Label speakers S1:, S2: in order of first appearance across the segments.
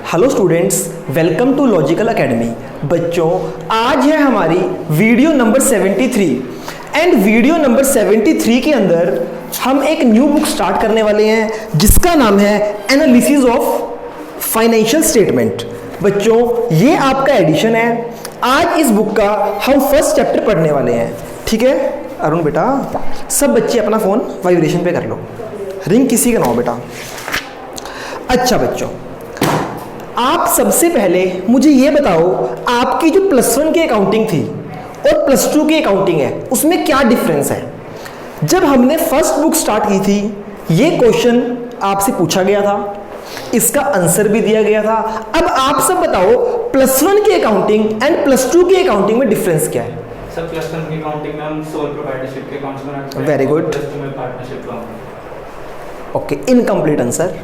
S1: Hello students, welcome to logical academy. बच्चों, आज है हमारी video number 73 and video number 73 के अंदर हम एक न्यू बुक स्टार्ट करने वाले हैं जिसका नाम है एनालिसिस ऑफ फाइनेंशियल स्टेटमेंट। बच्चों, ये आपका एडिशन है। आज इस बुक का हम फर्स्ट चैप्टर पढ़ने वाले हैं। ठीक है अरुण बेटा, सब बच्चे अपना फ़ोन वाइब्रेशन पे कर लो, रिंग किसी का ना हो बेटा। अच्छा बच्चों, आप सबसे पहले मुझे ये बताओ, आपकी जो +1 की अकाउंटिंग थी और +2 की अकाउंटिंग है उसमें क्या डिफरेंस है। जब हमने फर्स्ट बुक स्टार्ट की थी ये क्वेश्चन आपसे पूछा गया था, इसका आंसर भी दिया गया था। अब आप सब बताओ +1 की अकाउंटिंग एंड +2 की अकाउंटिंग में डिफरेंस क्या है।
S2: सर +1 की अकाउंटिंग में हम सोल प्रोप्राइटरशिप के अकाउंट्स बनाते हैं।
S1: Very good.
S2: +2 में पार्टनरशिप।
S1: Okay, incomplete answer.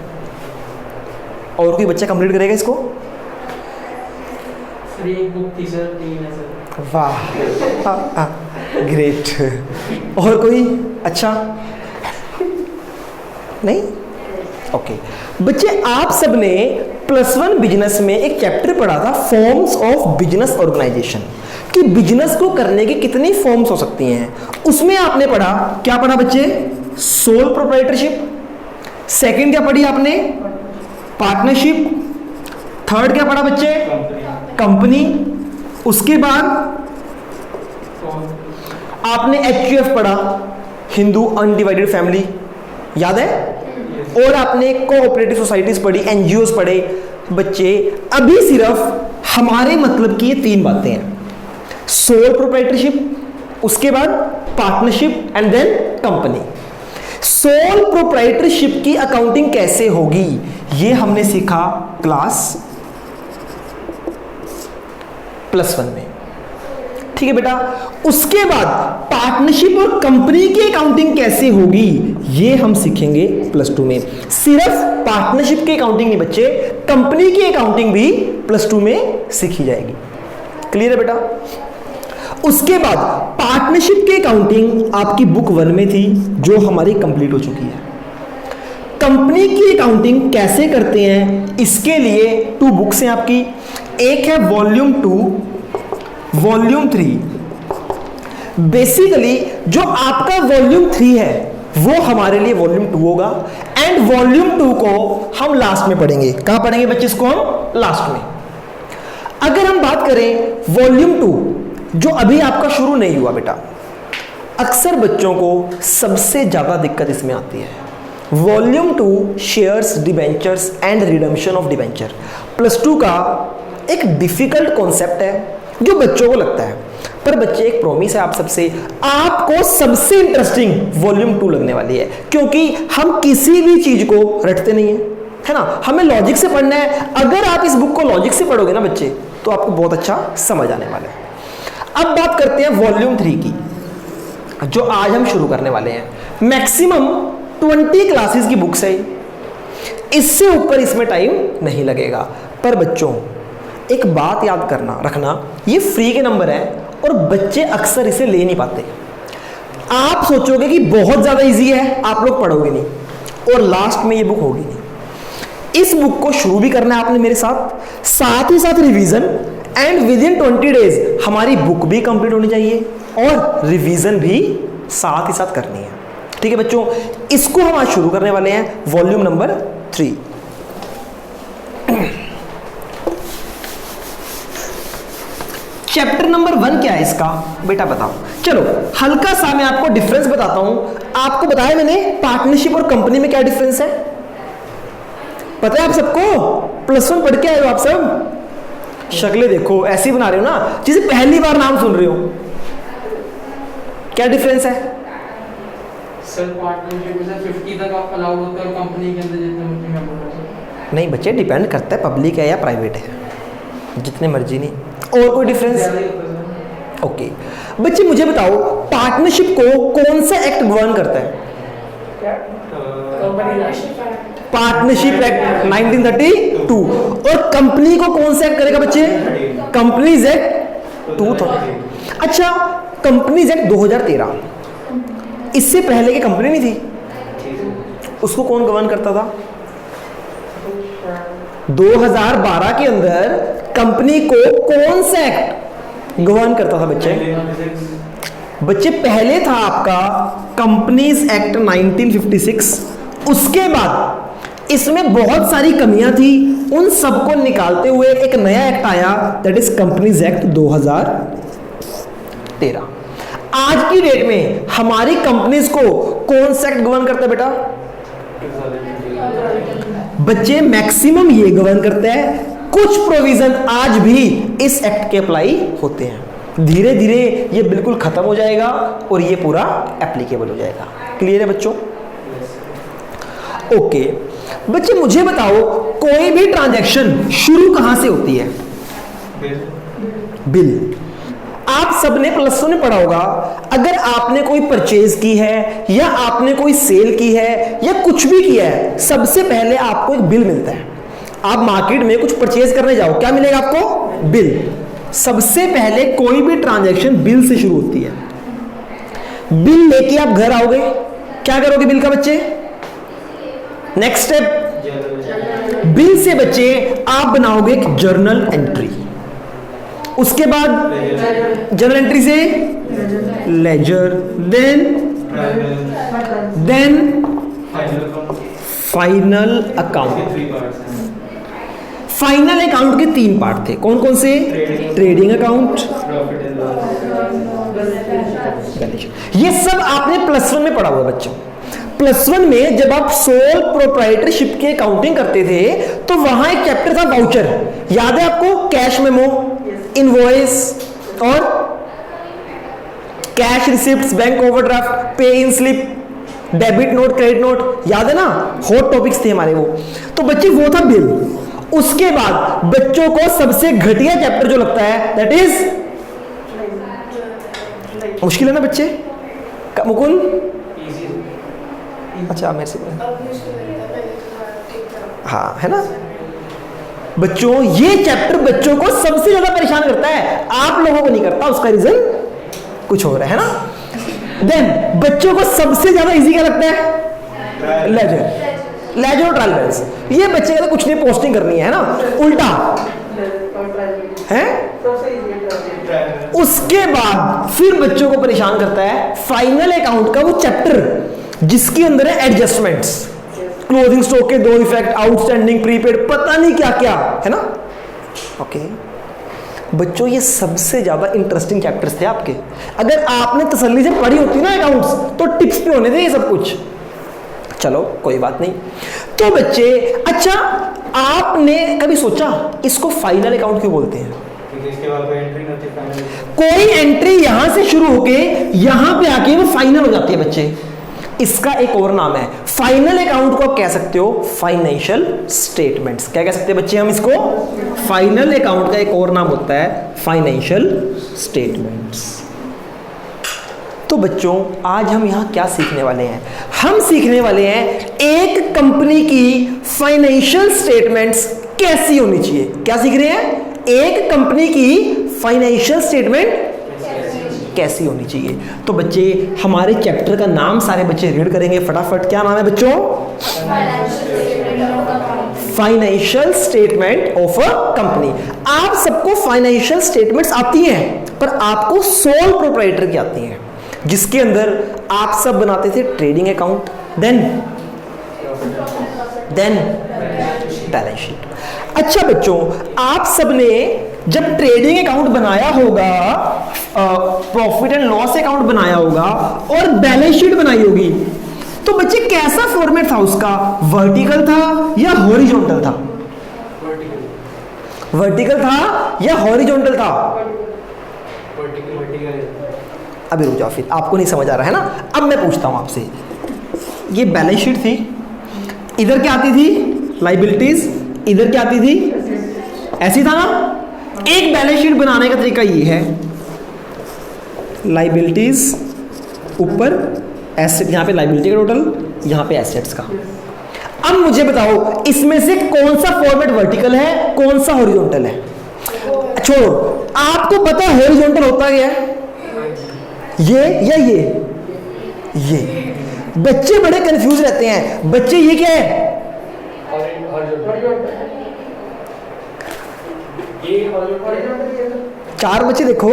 S1: और कोई बच्चा कंप्लीट करेगा इसको?
S2: सर एक बुक थी सर, 3 है सर।
S1: वाह, ग्रेट। और कोई? अच्छा नहीं? ओके बच्चे, आप सबने +1 बिजनेस में एक चैप्टर पढ़ा था, फॉर्म्स ऑफ बिजनेस ऑर्गेनाइजेशन, कि बिजनेस को करने की कितनी फॉर्म्स हो सकती हैं। उसमें आपने पढ़ा, क्या पढ़ा बच्चे? Sole proprietorship. सेकंड क्या पढ़ी आपने? पार्टनरशिप। थर्ड क्या पढ़ा बच्चे? कंपनी। उसके बाद आपने HUF पढ़ा, हिंदू अनडिवाइडेड फैमिली, याद है? और आपने कोऑपरेटिव सोसाइटीज पढ़ी, NGOs पढ़े। बच्चे, अभी सिर्फ हमारे मतलब की ये 3 बातें हैं, सोल प्रोप्राइटरशिप, उसके बाद partnership and then company. Sole proprietorship की अकाउंटिंग कैसे होगी ये हमने सीखा क्लास +1 में। ठीक है बेटा। उसके बाद पार्टनरशिप और कंपनी की अकाउंटिंग कैसे होगी ये हम सीखेंगे +2 में। सिर्फ पार्टनरशिप की अकाउंटिंग नहीं बच्चे, कंपनी की अकाउंटिंग भी +2 में सीखी जाएगी। क्लियर है बेटा? उसके बाद पार्टनरशिप की अकाउंटिंग आपकी बुक 1 में थी जो हमारी कंप्लीट हो चुकी है। कंपनी की अकाउंटिंग कैसे करते हैं इसके लिए 2 बुक्स हैं आपकी, एक है वॉल्यूम 2, वॉल्यूम 3। बेसिकली जो आपका वॉल्यूम 3 है वो हमारे लिए वॉल्यूम 2 होगा एंड वॉल्यूम 2 को हम लास्ट में पढ़ेंगे। कहां पढ़ेंगे बच्चे इसको? हम लास्ट में। अगर हम बात करें वॉल्यूम 2 जो अभी आपका शुरू नहीं हुआ बेटा, अक्सर बच्चों को सबसे ज्यादा दिक्कत इसमें आती है। Volume 2 shares, debentures and redemption of debenture +2 का एक डिफिकल्ट कॉन्सेप्ट है जो बच्चों को लगता है। पर बच्चे, एक प्रॉमिस है आप सबसे, आपको सबसे इंटरेस्टिंग वॉल्यूम 2 लगने वाली है, क्योंकि हम किसी भी चीज को रटते नहीं है ना, हमें लॉजिक से पढ़ना है। अगर आप इस बुक को लॉजिक से पढ़ोगे ना बच्चे तो आपको बहुत अच्छा समझ आने वाला है। अब बात करते हैं वॉल्यूम 3 की जो आज हम शुरू करने वाले हैं। मैक्सिमम 20 क्लासेस की बुक्स है, इससे ऊपर इसमें टाइम नहीं लगेगा। पर बच्चों एक बात याद करना रखना, ये फ्री के नंबर है और बच्चे अक्सर इसे ले नहीं पाते। आप सोचोगे कि बहुत ज्यादा इजी है, आप लोग पढ़ोगे नहीं और लास्ट में ये बुक होगी नहीं। इस बुक को शुरू भी करना है आपने मेरे साथ ही साथ revision, and with in 20 days हमारी बुक भी कंप्लीट होनी चाहिए और रिवीजन भी साथ ही साथ करनी है। ठीक है बच्चों, इसको हम आज शुरू करने वाले हैं, वॉल्यूम नंबर 3। चैप्टर नंबर 1 क्या है इसका बेटा बताओ? चलो हल्का सा मैं आपको डिफरेंस बताता हूं। आपको बताया मैंने पार्टनरशिप और कंपनी में क्या डिफरेंस है, पता है आप सबको? +1 पढ़ के आए हो आप सब? शक्लें देखो ऐसी बना रहे हो ना जिसे पहली बार नाम सुन रहे हो। क्या डिफरेंस है?
S2: सर पार्टनरशिप में 50 तक आप अलाउड होता है और कंपनी के अंदर जितने मर्जी मेंबर हो सकते।
S1: नहीं बच्चे, डिपेंड करता है पब्लिक है या प्राइवेट है, जितने मर्जी नहीं। और कोई डिफरेंस? ओके बच्चे, मुझे बताओ पार्टनरशिप को कौन सा एक्ट गवर्न करता है? Partnership act 1932। और कंपनी को कौन सा एक्ट करेगा बच्चे? Companies act 2000। अच्छा, कंपनीज एक्ट 2013। इससे पहले की कंपनी नहीं थी, उसको कौन गवर्न करता था? 2012 के अंदर कंपनी को कौन सा एक्ट गवर्न करता था बच्चे? बच्चे पहले था आपका कंपनीज एक्ट 1956। उसके बाद इसमें बहुत सारी कमियां थी, उन सबको निकालते हुए एक नया एक्ट आया, दैट इज कंपनीज एक्ट 2013। आज की डेट में हमारी कंपनीज को कौन सा एक्ट गवर्न करता है बेटा? बच्चे मैक्सिमम ये गवर्न करते हैं। कुछ प्रोविजन आज भी इस एक्ट के अप्लाई होते हैं। धीरे धीरे ये बिल्कुल खत्म हो जाएगा और ये पूरा एप्लीकेबल हो जाएगा। क्लियर है बच्चों? ओके बच्चे मुझे बताओ, कोई भी ट्रांजैक्शन शुरू कहां से होती है? बिल। आप सबने प्लस वन में पढ़ा होगा, अगर आपने कोई परचेज की है या आपने कोई सेल की है या कुछ भी किया है, सबसे पहले आपको एक बिल मिलता है। आप मार्केट में कुछ परचेज करने जाओ, क्या मिलेगा आपको? बिल। सबसे पहले कोई भी ट्रांजैक्शन बिल से शुरू होती है। बिल लेके आप घर आओगे, क्या करोगे बिल का बच्चे? नेक्स्ट स्टेप, बिल से बच्चे आप बनाओगे एक जर्नल एंट्री। उसके बाद जर्नल एंट्री से ledger, then final account. Final account के 3 पार्ट थे, कौन कौन से? ट्रेडिंग अकाउंट, ये सब आपने प्लस वन में पढ़ा हुआ है बच्चों। प्लस वन में जब आप सोल प्रोप्राइटरशिप की अकाउंटिंग करते थे तो वहां एक चैप्टर था वाउचर, याद है आपको? कैश मेमो, इनवॉइस और cash receipts, bank overdraft, pay in slip, debit note, credit note, याद है ना? हॉट टॉपिक्स थे हमारे वो। तो बच्चे वो था बिल। उसके बाद बच्चों को सबसे घटिया चैप्टर जो लगता है दैट इज, मुश्किल है ना बच्चे? मुकुल? अच्छा मेरे से हाँ है ना बच्चों, ये चैप्टर बच्चों को सबसे ज्यादा परेशान करता है, आप लोगों को नहीं करता। उसका रीजन कुछ और है ना? देन बच्चों को सबसे ज्यादा इजी क्या लगता है? लेजर और ट्रायल बैलेंस। ये बच्चे का कुछ नहीं, पोस्टिंग करनी है ना, उल्टा है। उसके बाद फिर बच्चों को परेशान करता है फाइनल अकाउंट का वो चैप्टर जिसके अंदर है एडजस्टमेंट्स, क्लोजिंग स्टॉक के 2 इफेक्ट, आउटस्टैंडिंग, प्रीपेड, पता नहीं क्या क्या है ना। ओके बच्चों, ये सबसे ज्यादा इंटरेस्टिंग चैप्टर्स थे आपके। अगर आपने तसल्ली से पढ़ी होती ना अकाउंट्स तो टिप्स पे होने थे ये सब कुछ। चलो कोई बात नहीं। तो बच्चे, अच्छा आपने कभी सोचा इसको फाइनल अकाउंट क्यों बोलते हैं?
S3: इसके बाद कोई एंट्री नहीं होती फाइनल।
S1: कोई एंट्री यहां से शुरू होके यहां पे आके वो फाइनल हो जाती है बच्चे। इसका एक और नाम है फाइनल अकाउंट को आप कह सकते हो फाइनेंशियल स्टेटमेंट्स। क्या कह सकते हैं बच्चे हम इसको? फाइनल अकाउंट का एक और नाम होता है फाइनेंशियल स्टेटमेंट्स। तो बच्चों आज हम यहां क्या सीखने वाले हैं? हम सीखने वाले हैं एक कंपनी की फाइनेंशियल स्टेटमेंट्स कैसी होनी चाहिए। क्या सीख रहे हैं? एक कंपनी की फाइनेंशियल स्टेटमेंट कैसी होनी चाहिए। तो बच्चे हमारे चैप्टर का नाम सारे बच्चे रीड करेंगे फटाफट। क्या नाम है बच्चों? Financial statement of a company. आप सबको फाइनेंशियल स्टेटमेंट्स आती हैं, पर आपको सोल प्रोप्राइटर की आती हैं, जिसके अंदर आप सब बनाते थे trading account, then balance sheet. अच्छा बच्चों, आप सबने जब ट्रेडिंग अकाउंट बनाया होगा, प्रॉफिट एंड लॉस अकाउंट बनाया होगा और बैलेंस शीट बनाई होगी, तो बच्चे कैसा फॉर्मेट था उसका? वर्टिकल था या हॉरिजॉन्टल था? वर्टिकल था या हॉरिजॉन्टल था? अभी रुक जाओ, फिर आपको नहीं समझ आ रहा है ना। अब मैं पूछता हूं आपसे, ये बैलेंस शीट थी, इधर क्या आती थी? लायबिलिटीज, इधर क्या आती थी? ऐसी था ना। एक बैलेंस शीट बनाने का तरीका ये है, लायबिलिटीज ऊपर, एसेट, यहां पे लायबिलिटी का टोटल, यहां पे एसेट्स का। अब मुझे बताओ इसमें से कौन सा फॉर्मेट वर्टिकल है, कौन सा हॉरिजॉन्टल है? छोड़ो, आपको पता है हॉरिजॉन्टल होता क्या है? ये या ये बच्चे बड़े कंफ्यूज रहते हैं। बच्चे ये क्या है?
S3: ये हॉरिजॉन्टल है सर।
S1: 4 बच्चे देखो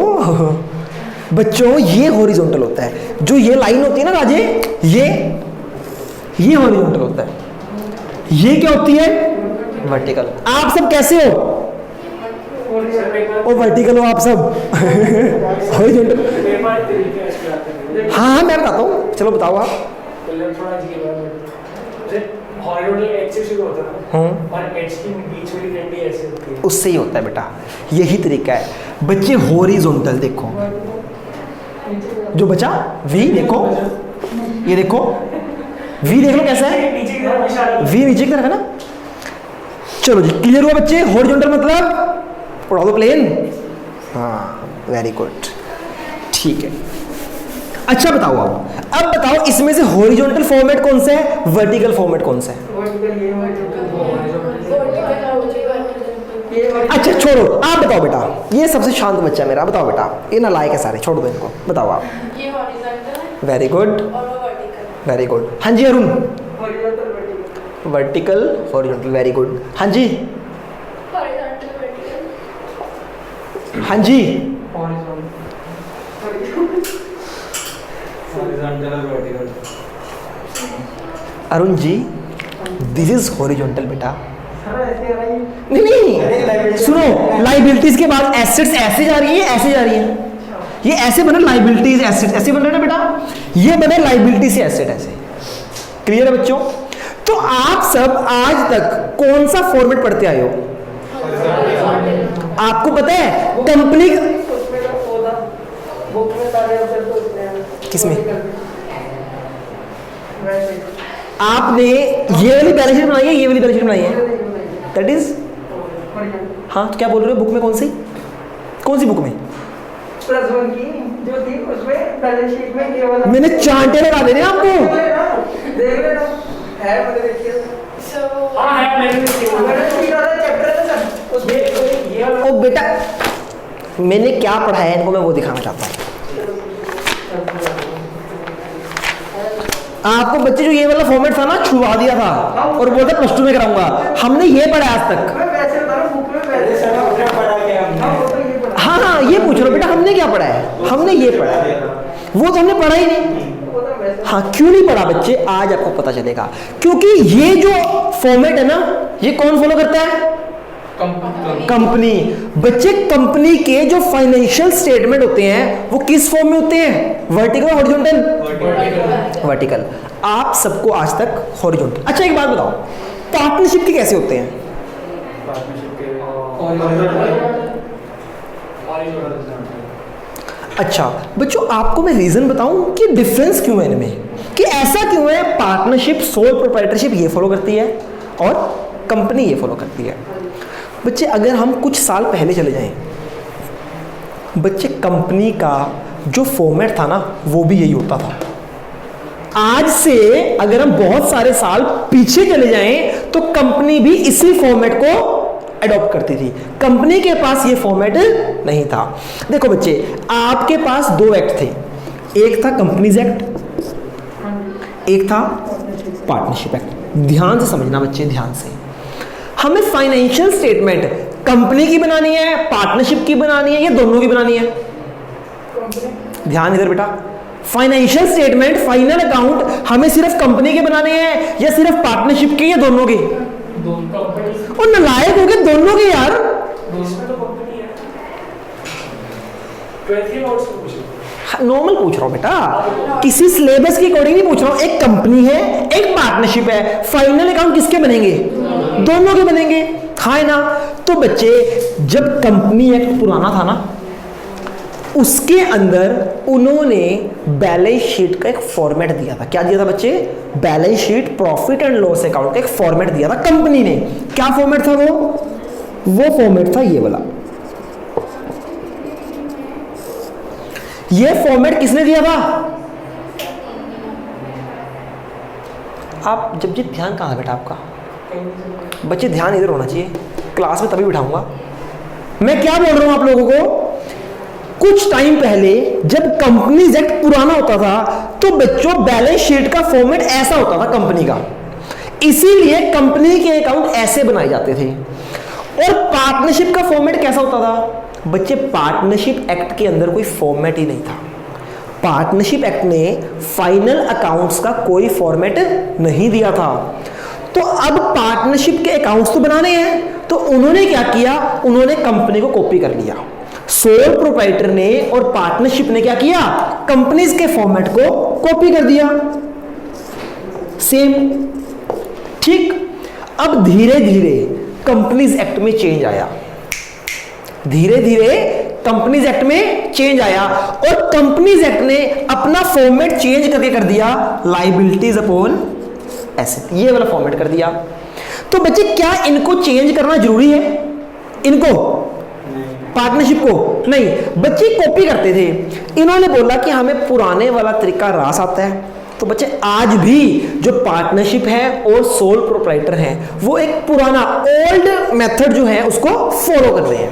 S1: बच्चों, ये हॉरिजॉन्टल होता है। जो ये लाइन होती है ना राजे, ये हॉरिजॉन्टल होता है। ये क्या होती है? वर्टिकल। आप सब कैसे हो? ओ वर्टिकल हो आप सब हॉरिजॉन्टल। हाँ मैं बताता हूँ, चलो बताओ आप।
S3: हॉरिजॉन्टल एच से शुरू होता है और एच की बीच वाली डंडी ऐसे होती है।
S1: उससे ही होता है बेटा, यही तरीका है बच्चे। हॉरिजॉन्टल देखो, जो बचा वी देखो, ये देखो वी देख लो कैसा है,
S3: नीचे की तरफ इशारा।
S1: वी नीचे की तरफ है ना। चलो जी, क्लियर हुआ बच्चे? हॉरिजॉन्टल मतलब पढ़ा दो प्लेन। हाँ वेरी गुड, ठीक है। अच्छा बताओ अब बताओ इसमें से हॉरिजॉन्टल फॉर्मेट कौन सा है, वर्टिकल फॉर्मेट कौन सा है? अच्छा छोड़ो, आप बताओ बेटा। ये सबसे शांत बच्चा है मेरा, बताओ बेटा। ये नालायक है सारे, छोड़ दो इनको, बताओ आप।
S4: ये हॉरिजॉन्टल है
S1: वेरी गुड,
S4: और वो वर्टिकल।
S1: Very good. हाँ जी Arun.
S2: Horizontal vertical.
S1: Vertical horizontal, very good. हाँ जी,
S4: हॉरिजॉन्टल वर्टिकल।
S1: हाँ जी।
S3: हॉरिजॉन्टल और vertical.
S1: Arun ji, this is horizontal बेटा।
S2: सर ऐसे है
S1: नहीं सुनो, लाइबिलिटीज के बाद एसेट्स ऐसे जा रही है, ऐसे जा रही है। ये ऐसे बना लाइबिलिटीज एसेट, ऐसे बन रहा है ना बेटा। ये बना लाइबिलिटी से एसेट, ऐसे। क्लियर है बच्चों? तो आप सब आज तक कौन सा फॉर्मेट पढ़ते आए हो? आपको पता है कंपनी
S2: उसमें का पौधा बुक में सारे आंसर तो उसमें हैं।
S1: किसमें?
S2: वैसे
S1: आपने ये वाली बैलेंस शीट बनाई है, ये वाली बैलेंस शीट बनाई है, दैट इज। हाँ तो क्या बोल रहे हो, बुक में कौन सी बुक में?
S2: +1 की जो थी उसमें बैलेंस शीट में ये वाला
S1: मैंने चांटे लगा देने आपको।
S2: देख लेना है, मतलब देखिए
S4: सो
S3: हाँ है, मैंने भी देखा।
S2: बैलेंस शीट वाला चैप्टर है ना सर, उसमें
S3: ये वाला
S1: ओ बेटा, मैंने क्या पढ़ाया है इनको मैं वो दिखाना चाहता हूँ आपको। बच्चे जो ये वाला फॉर्मेट था ना, छुआ दिया था और बोलता +2 में कराऊंगा। हमने ये पढ़ा आज तक।
S2: मैं वैसे बता रहा हूँ, बुक में वैसे
S3: सर आपने पढ़ा क्या हमने?
S2: हाँ वो तो ये पढ़ा।
S1: हाँ ये पूछ रहा हूँ बेटा, हमने क्या पढ़ा है? हमने ये पढ़ा है, वो तो हमने पढ़ा ही नहीं।
S2: वो तो वैसे
S1: हाँ क्यों नहीं पढ़ा बच्चे, आज आपको पता चलेगा। क्योंकि ये जो फॉर्मेट है ना, ये कौन फॉलो करता है? कंपनी। बच्चे कंपनी के जो फाइनेंशियल स्टेटमेंट होते हैं वो किस फॉर्म में होते हैं? वर्टिकल और हॉरिजॉन्टल? वर्टिकल। आप सबको आज तक हॉरिजॉन्टल। अच्छा एक बात बताओ, पार्टनरशिप के कैसे होते हैं?
S3: पार्टनरशिप के
S1: अच्छा बच्चों, आपको मैं रीजन बताऊं कि डिफरेंस क्यों है इनमें, कि ऐसा क्यों है पार्टनरशिप सोल प्रोप्राइटरशिप ये फॉलो करती है और कंपनी ये फॉलो करती है। बच्चे अगर हम कुछ साल पहले चले जाएं, बच्चे कंपनी का जो फॉर्मेट था ना वो भी यही होता था। आज से अगर हम बहुत सारे साल पीछे चले जाएं तो कंपनी भी इसी फॉर्मेट को अडॉप्ट करती थी। कंपनी के पास ये फॉर्मेट नहीं था। देखो बच्चे, आपके पास 2 एक्ट थे, एक था कंपनीज एक्ट, एक था पार्टनरशिप एक्ट। ध्यान से समझना बच्चे, ध्यान से। हमें फाइनेंशियल स्टेटमेंट कंपनी की बनानी है, पार्टनरशिप की बनानी है, या दोनों की बनानी है? ध्यान इधर बेटा, फाइनेंशियल स्टेटमेंट फाइनल अकाउंट हमें सिर्फ कंपनी के बनाने हैं या सिर्फ पार्टनरशिप के या दोनों के? और नालायक हो गए दोनों के यार।
S3: इसमें तो कंपनी है। 12th के नोट्स में पूछो।
S1: नॉर्मल पूछ रहा हूं बेटा, किसी सिलेबस के अकॉर्डिंग नहीं पूछ रहा हूं। एक कंपनी है, एक पार्टनरशिप है, फाइनल अकाउंट किसके बनेंगे? दोनों के बनेंगे, है ना? तो बच्चे जब कंपनी एक्ट पुराना था ना, उसके अंदर उन्होंने बैलेंस शीट का एक फॉर्मेट दिया था। क्या दिया था बच्चे? Balance sheet profit and loss account का एक फॉर्मेट दिया था कंपनी ने। क्या फॉर्मेट था वो फॉर्मेट था ये वाला। ये फॉर्मेट किसने दिया था? आप जब जी ध्यान कहाँ है बेटा आपका? बच्चे ध्यान इधर होना चाहिए, क्लास में तभी बिठाऊंगा। मैं क्या बोल रहा हूं आप लोगों को, कुछ टाइम पहले जब कंपनीज एक्ट पुराना होता था तो बच्चों बैलेंस शीट का फॉर्मेट ऐसा होता था कंपनी का, इसीलिए कंपनी के अकाउंट ऐसे बनाए जाते थे। और पार्टनरशिप का फॉर्मेट कैसा होता था बच्चे? पार्टनरशिप एक्ट के अंदर कोई फॉर्मेट ही नहीं था। पार्टनरशिप एक्ट ने फाइनल अकाउंट्स का कोई फॉर्मेट नहीं दिया था। तो अब पार्टनरशिप के अकाउंट्स तो बनाने हैं, तो उन्होंने क्या किया? उन्होंने कंपनी को कॉपी कर लिया। सोल प्रोप्राइटर ने और पार्टनरशिप ने क्या किया? कंपनीज के फॉर्मेट को कॉपी कर दिया। सेम, ठीक। अब धीरे धीरे कंपनीज एक्ट में चेंज आया, धीरे धीरे कंपनीज एक्ट में चेंज आया, और कंपनीज एक्ट ने अपना फॉर्मेट चेंज करके कर दिया लायबिलिटीज अपॉन एसेट, ये वाला फॉर्मेट कर दिया। तो बच्चे क्या इनको चेंज करना जरूरी है? इनको पार्टनरशिप को नहीं, बच्चे कॉपी करते थे। इन्होंने बोला कि हमें पुराने वाला तरीका रास आता है। तो बच्चे आज भी जो पार्टनरशिप है और सोल प्रोप्राइटर है वो एक पुराना ओल्ड मेथड जो है उसको फॉलो कर रहे हैं,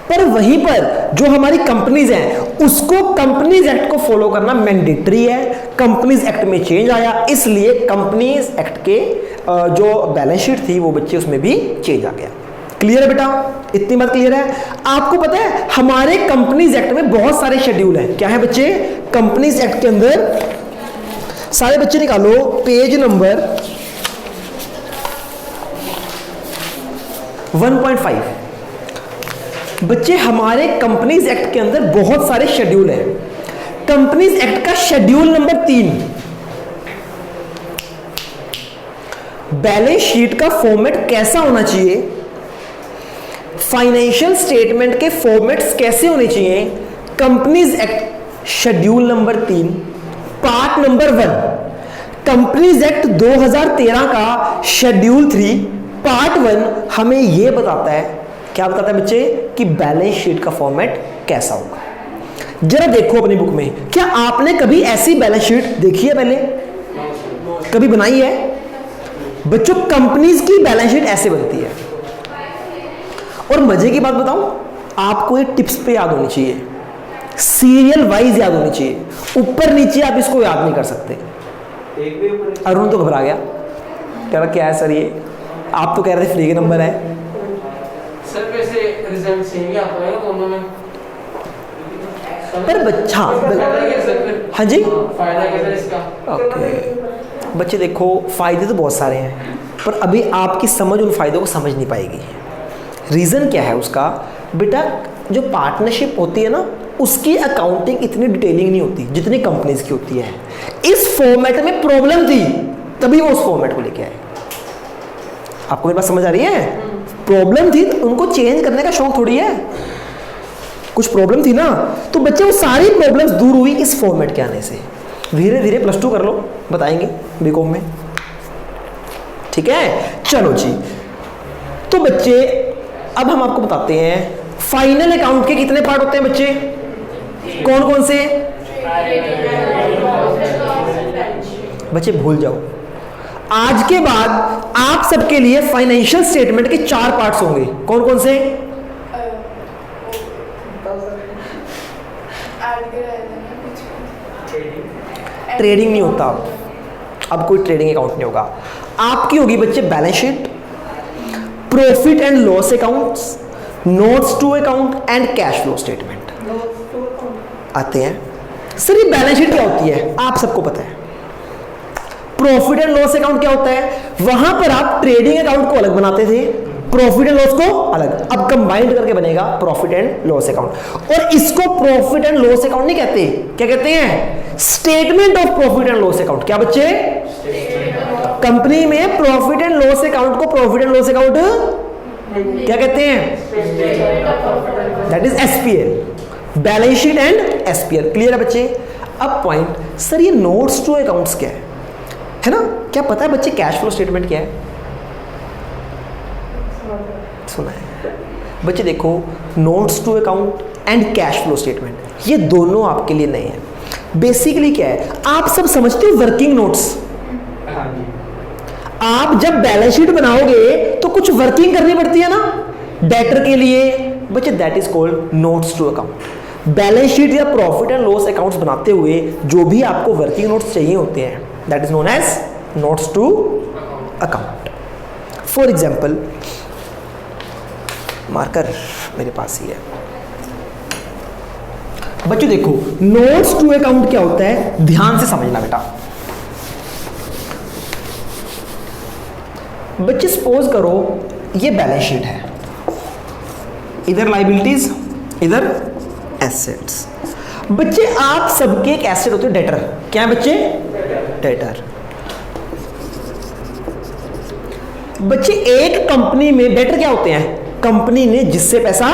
S1: पर वहीं पर जो हमारी कंपनीज हैं उसको कंपनीज एक्ट को फॉलो करना मैंडेटरी है। कंपनीज एक्ट में चेंज आया, इसलिए कंपनीज एक्ट के जो बैलेंस शीट थी वो बच्चे उसमें भी चेंज आ गया। क्लियर है बेटा? इतनी बात क्लियर है? आपको पता है हमारे कंपनीज एक्ट में बहुत सारे शेड्यूल हैं। क्या है बच्चे? कंपनीज एक्ट के अंदर सारे बच्चे निकालो पेज नंबर 1.5। बच्चे हमारे कंपनीज एक्ट के अंदर बहुत सारे शेड्यूल हैं। कंपनीज एक्ट का शेड्यूल नंबर 3, बैलेंस शीट का फॉर्मेट कैसा होना चाहिए, फाइनेंशियल स्टेटमेंट के फॉर्मेट्स कैसे होने चाहिए। Companies act schedule number 3 part number 1, companies act 2013 का शेड्यूल 3 पार्ट 1 हमें यह बताता है, क्या बताता है बच्चे? कि बैलेंस शीट का फॉर्मेट कैसा होगा। जरा देखो अपनी बुक में, क्या आपने कभी ऐसी बैलेंस शीट देखी है? पहले कभी बनाई है? बच्चों कंपनीज की बैलेंस शीट ऐसे बनती है। और मजे की बात बताऊं, आपको ये टिप्स पे याद होनी चाहिए, सीरियल वाइज याद होनी चाहिए, ऊपर नीचे आप इसको याद नहीं कर सकते। अरुण तो घबरा गया, कह रहा क्या है सर ये? आप तो कह रहे थे फ्री के नंबर है।
S2: सर वैसे रिजल्ट सेम ही आता है दोनों में,
S1: पर बच्चा हाँ जी
S2: फायदा क्या सर इसका?
S1: ओके बच्चे देखो, फायदे तो बहुत सारे हैं, पर अभी आपकी समझ उन फायदों को समझ नहीं पाएगी। रीज़न क्या है उसका? बेटा जो पार्टनरशिप होती है ना उसकी अकाउंटिंग इतनी डिटेलिंग नहीं होती जितनी कंपनीज की होती है। इस फॉर्मेट में प्रॉब्लम थी तभी वो उस फॉर्मेट को लेके आए। आपको मेरी बात समझ आ रही है? प्रॉब्लम थी तो उनको चेंज करने का शौक थोड़ी है, कुछ प्रॉब्लम थी ना, तो बच्चे वो सारी प्रॉब्लम्स दूर हुई इस फॉर्मेट के आने से। धीरे धीरे +2 कर लो, बताएंगे बीकॉम में, ठीक है? चलो जी, तो बच्चे अब हम आपको बताते हैं फाइनल अकाउंट के कितने पार्ट होते हैं बच्चे? कौन कौन से? बच्चे भूल जाओ, आज के बाद आप सबके लिए फाइनेंशियल स्टेटमेंट के 4 पार्ट्स होंगे। कौन कौन से? ट्रेडिंग नहीं होता, अब कोई ट्रेडिंग अकाउंट नहीं होगा। आपकी होगी बच्चे balance sheet, profit and loss accounts, notes to account and cash flow statement आते हैं। सर ये बैलेंस शीट क्या होती है? आप सबको पता है। प्रॉफिट एंड लॉस अकाउंट क्या होता है? वहां पर आप ट्रेडिंग अकाउंट को अलग बनाते थे, प्रॉफिट एंड लॉस को अलग, अब कंबाइंड करके बनेगा प्रॉफिट एंड लॉस अकाउंट। और इसको प्रॉफिट एंड लॉस अकाउंट नहीं कहते, क्या कहते हैं? Statement of profit and loss account. क्या बच्चे? कंपनी में प्रॉफिट एंड लॉस अकाउंट को प्रॉफिट एंड लॉस अकाउंट क्या कहते हैं? That is SPL, balance sheet and SPL. Clear है बच्चे? अब पॉइंट, सर ये नोट्स टू अकाउंट्स क्या है ना? क्या पता है बच्चे कैश फ्लो स्टेटमेंट क्या है? सुना है बच्चे? देखो, notes to account and cash flow statement ये दोनों आपके लिए नए हैं। बेसिकली क्या है, आप सब समझते हो वर्किंग नोट्स। आप जब बैलेंस शीट बनाओगे तो कुछ वर्किंग करनी पड़ती है ना डेटर के लिए, बच्चे that is called notes to account. Balance sheet या प्रॉफिट एंड लॉस अकाउंट्स बनाते हुए जो भी आपको वर्किंग नोट्स चाहिए होते हैं that is known as notes to account. For example marker मेरे पास ही है। बच्चों देखो, नोट्स टू अकाउंट क्या होता है, ध्यान से समझना बेटा। बच्चे सपोज करो ये बैलेंस शीट है, इधर लायबिलिटीज, इधर एसेट्स। बच्चे आप सबके एक एसेट होते हैं डेटर। क्या है बच्चे? डेटर। बच्चे एक कंपनी में डेटर क्या होते हैं? कंपनी ने जिससे पैसा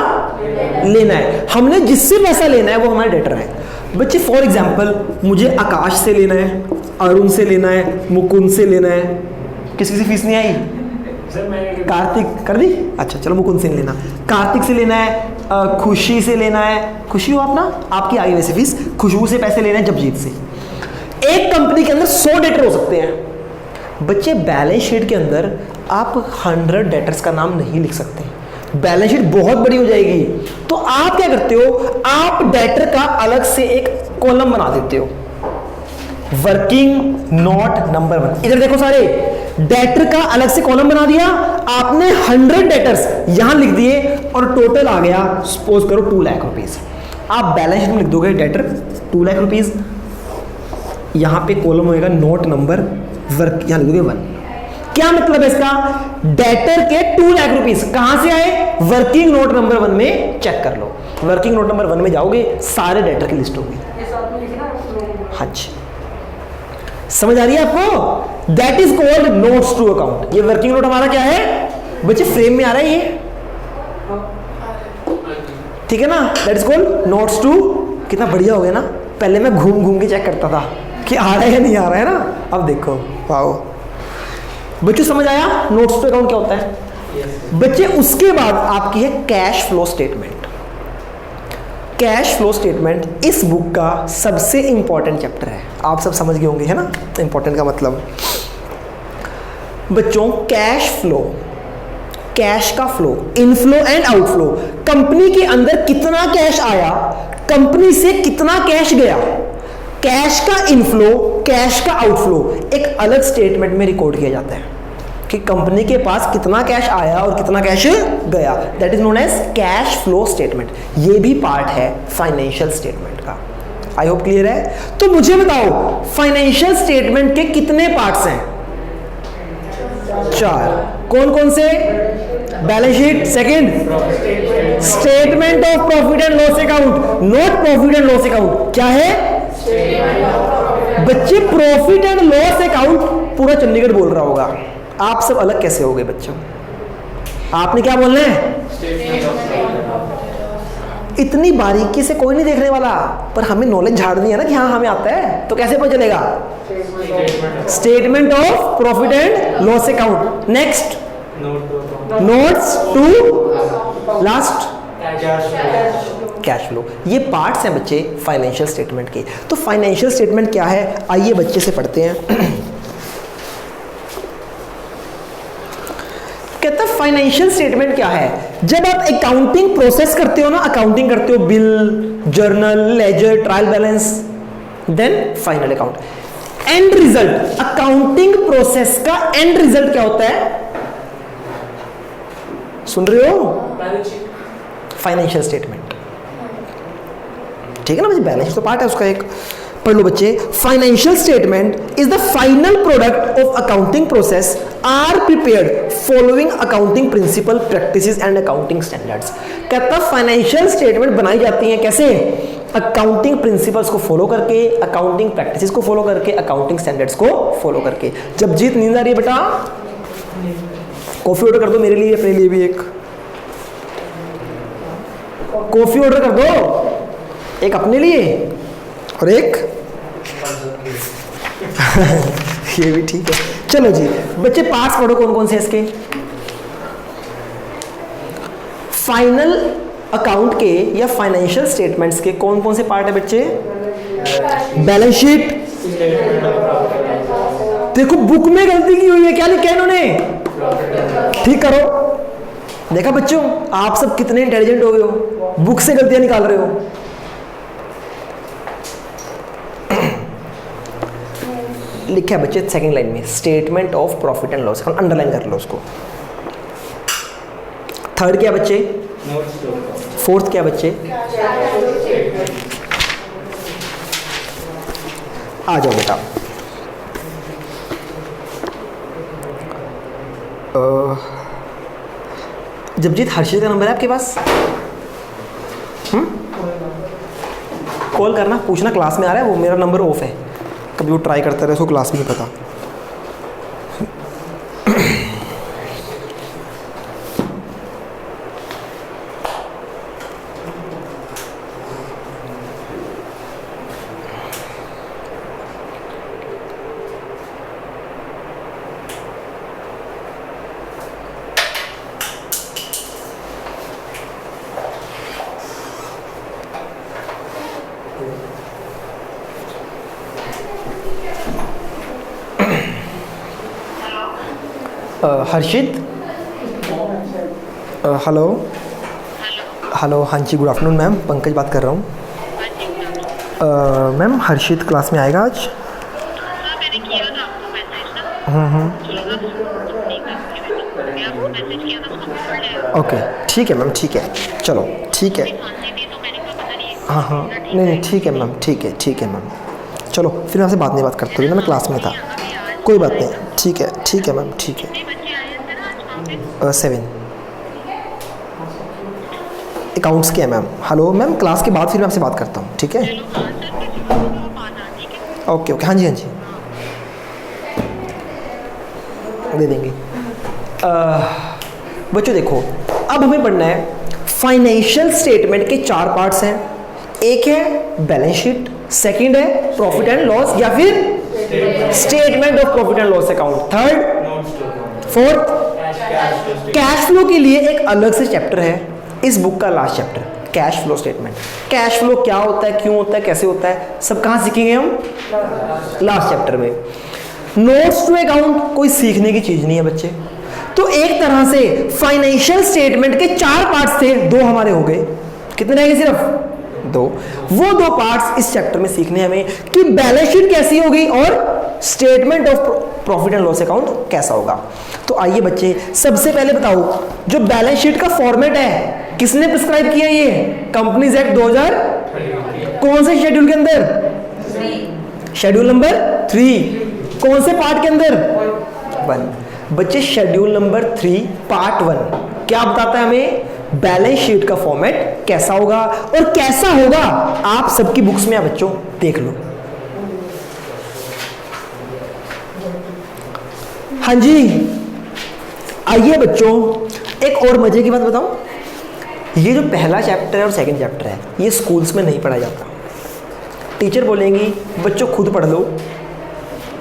S1: लेना है, हमने जिससे पैसा लेना है वो हमारे डेटर है। बच्चे फॉर एग्जांपल मुझे आकाश से लेना है, अरुण से लेना है, मुकुंद से लेना है। किसी की फीस नहीं आई?
S3: सर मैंने
S1: कार्तिक कर दी? अच्छा चलो, मुकुंद से नहीं लेना, कार्तिक से लेना है, खुशी से लेना है। खुशी हो आप ना, आपकी आई वैसे फीस। खुशबू से पैसे लेने हैं, जबजीत से। एक कंपनी के अंदर 100 डेटर हो सकते हैं। बच्चे बैलेंस शीट के अंदर आप 100 डेटर्स का नाम नहीं लिख सकते, बैलेंस शीट बहुत बड़ी हो जाएगी। तो आप क्या करते हो, आप डेटर का अलग से एक कॉलम बना देते हो, वर्किंग नोट नंबर 1। इधर देखो सारे, डेटर का अलग से कॉलम बना दिया आपने, 100 डेटर्स यहां लिख दिए और टोटल आ गया सपोज करो 2 लाख रुपीज। आप बैलेंस शीट में लिख दोगे डेटर 2 लाख रुपीज, यहां पे कॉलम होएगा नोट नंबर वर्क, यहां लिख दोगे 1। क्या मतलब है इसका? डेटर के 2 लाख रुपीज कहां से आए? वर्किंग नोट नंबर 1 में चेक कर लो। वर्किंग नोट नंबर 1 में जाओगे, सारे डेटर की लिस्ट होगी। हाँ जी, समझ आ रही है आपको? That is called notes to account. ये वर्किंग नोट हमारा क्या है बच्चे? फ्रेम में आ रहा है ये, ठीक है ना? That is called notes to. कितना बढ़िया हो गया ना? पहले मैं घूम घूम के चेक करता था कि आ रहा है या नहीं आ रहा है ना, अब देखो। वाओ बच्चों, समझ आया नोट्स टू अकाउंट क्या होता है? बच्चे उसके बाद आपकी है cash flow statement. Cash flow statement इस बुक का सबसे इंपॉर्टेंट चैप्टर है। आप सब समझ गए होंगे, है ना? इंपॉर्टेंट का मतलब बच्चों कैश फ्लो, कैश का flow, inflow and outflow. Company के अंदर कितना कैश आया, कंपनी से कितना कैश गया, कैश का इनफ्लो, कैश का आउटफ्लो एक अलग स्टेटमेंट में रिकॉर्ड किया जाता है कि कंपनी के पास कितना कैश आया और कितना कैश गया। That is known as cash flow statement. ये भी पार्ट है फाइनेंशियल स्टेटमेंट का। आई होप क्लियर है। तो मुझे बताओ फाइनेंशियल स्टेटमेंट के कितने पार्ट्स हैं? 4। कौन कौन से? Balance sheet, second statement of profit and loss account, not profit and loss account. क्या है बच्चे? प्रॉफिट एंड लॉस अकाउंट पूरा चंडीगढ़ बोल रहा होगा, आप सब अलग कैसे हो गए बच्चों? आपने क्या बोलना है? इतनी बारीकी से कोई नहीं देखने वाला, पर हमें नॉलेज झाड़नी है ना कि हाँ हमें आता है, तो कैसे पता चलेगा? Statement of profit and loss account. Next notes to last cash flow. ये पार्ट्स हैं बच्चे फाइनेंशियल स्टेटमेंट के। तो फाइनेंशियल स्टेटमेंट क्या है, आइए बच्चे से पढ़ते हैं। कहता है फाइनेंशियल स्टेटमेंट क्या है? जब आप अकाउंटिंग प्रोसेस करते हो ना, अकाउंटिंग करते हो, bill, journal, ledger, trial balance, then final account. End result, accounting process का एंड रिजल्ट क्या होता है? सुन रहे हो? फाइनेंशियल स्टेटमेंट, ठीक है ना बच्चे? बैलेंस शीट तो पार्ट है उसका एक। पढ़ लो बच्चे। Financial statement is the final product of accounting process are prepared following accounting principle, practices and accounting standards. कहता फाइनेंशियल स्टेटमेंट बनाई जाती है कैसे? अकाउंटिंग प्रिंसिपल्स को फॉलो करके, अकाउंटिंग प्रैक्टिसेस को फॉलो करके, अकाउंटिंग स्टैंडर्ड्स को फॉलो करके। जब जीत नींद आ रही है बेटा, कॉफी ऑर्डर कर दो मेरे लिए, अपने लिए भी एक कॉफी ऑर्डर कर दो, एक अपने लिए और एक ये भी ठीक है। चलो जी बच्चे, पार्ट्स पढ़ो कौन कौन से इसके। फाइनल अकाउंट के या फाइनेंशियल स्टेटमेंट्स के कौन कौन से पार्ट है बच्चे? Balance sheet. देखो बुक में गलती की हुई है, क्या लिखा है इन्होंने? ठीक करो। देखा बच्चों, आप सब कितने इंटेलिजेंट हो गए हो, बुक से गलतियां निकाल रहे हो। लिखा है बच्चे सेकंड लाइन में, statement of profit and loss, underline कर लो उसको। थर्ड क्या बच्चे? फोर्थ क्या बच्चे? आ जाओ बेटा। जपजीत, हर्षित का नंबर है आपके पास? कॉल करना, पूछना क्लास में आ रहा है वो, मेरा नंबर ऑफ है, कभी वो ट्राई करता रहे, उसको क्लास में नहीं पता। हर्षित, हेलो। हेलो, हाँ जी, गुड आफ्टरनून मैम, पंकज बात कर रहा हूँ। मैम, हर्षित क्लास में आएगा आज?
S5: मैंने किया था आपको मैसेज ना।
S1: ओके, ठीक है मैम, ठीक है, चलो ठीक है। हाँ हाँ, नहीं ठीक है मैम, ठीक है मैम, चलो फिर आपसे बात नहीं बात करते हुए ना, मैं क्लास में था, कोई बात नहीं, ठीक है मैम, ठीक है। 7 अकाउंट्स के है मैम। हेलो मैम, क्लास के बाद फिर मैं आपसे बात करता हूँ, ठीक है? ओके, हाँ जी, दे देंगे। बच्चों देखो, अब हमें पढ़ना है फाइनेंशियल स्टेटमेंट के 4 पार्ट्स हैं। एक है बैलेंस शीट, सेकंड है प्रॉफिट एंड लॉस या फिर statement of profit and loss account, third, fourth cash flow के लिए एक अलग से चैप्टर है, इस बुक का last chapter, cash flow statement. Cash flow क्या होता है, क्यों होता है, कैसे होता है, सब कहाँ सीखेंगे हम? लास्ट चैप्टर में। नोट्स टू अकाउंट कोई सीखने की चीज नहीं है बच्चे। तो एक तरह से फाइनेंशियल स्टेटमेंट के 4 पार्ट्स थे, 2 हमारे हो गए। कितने रहेंगे? सिर्फ 2। वो 2 पार्ट्स इस चैप्टर में सीखने हमें कि बैलेंस शीट कैसी होगी और statement of profit and loss account कैसा होगा। तो आइए बच्चे, सबसे पहले बताओ, जो बैलेंस शीट का फॉर्मेट है किसने प्रिस्क्राइब किया? ये कंपनीज एक्ट 2000, कौन से शेड्यूल के अंदर? Schedule number 3। कौन से पार्ट के अंदर? 1। बच्चे, शेड्यूल नंबर 3 पार्ट 1 क्या बताता है हमें? बैलेंस शीट का फॉर्मेट कैसा होगा, और कैसा होगा आप सबकी बुक्स में बच्चों देख लो। हाँ जी, आइए बच्चों, एक और मजे की बात बताऊं, ये जो पहला चैप्टर है और सेकंड चैप्टर है, ये स्कूल्स में नहीं पढ़ा जाता। टीचर बोलेंगी बच्चों खुद पढ़ लो,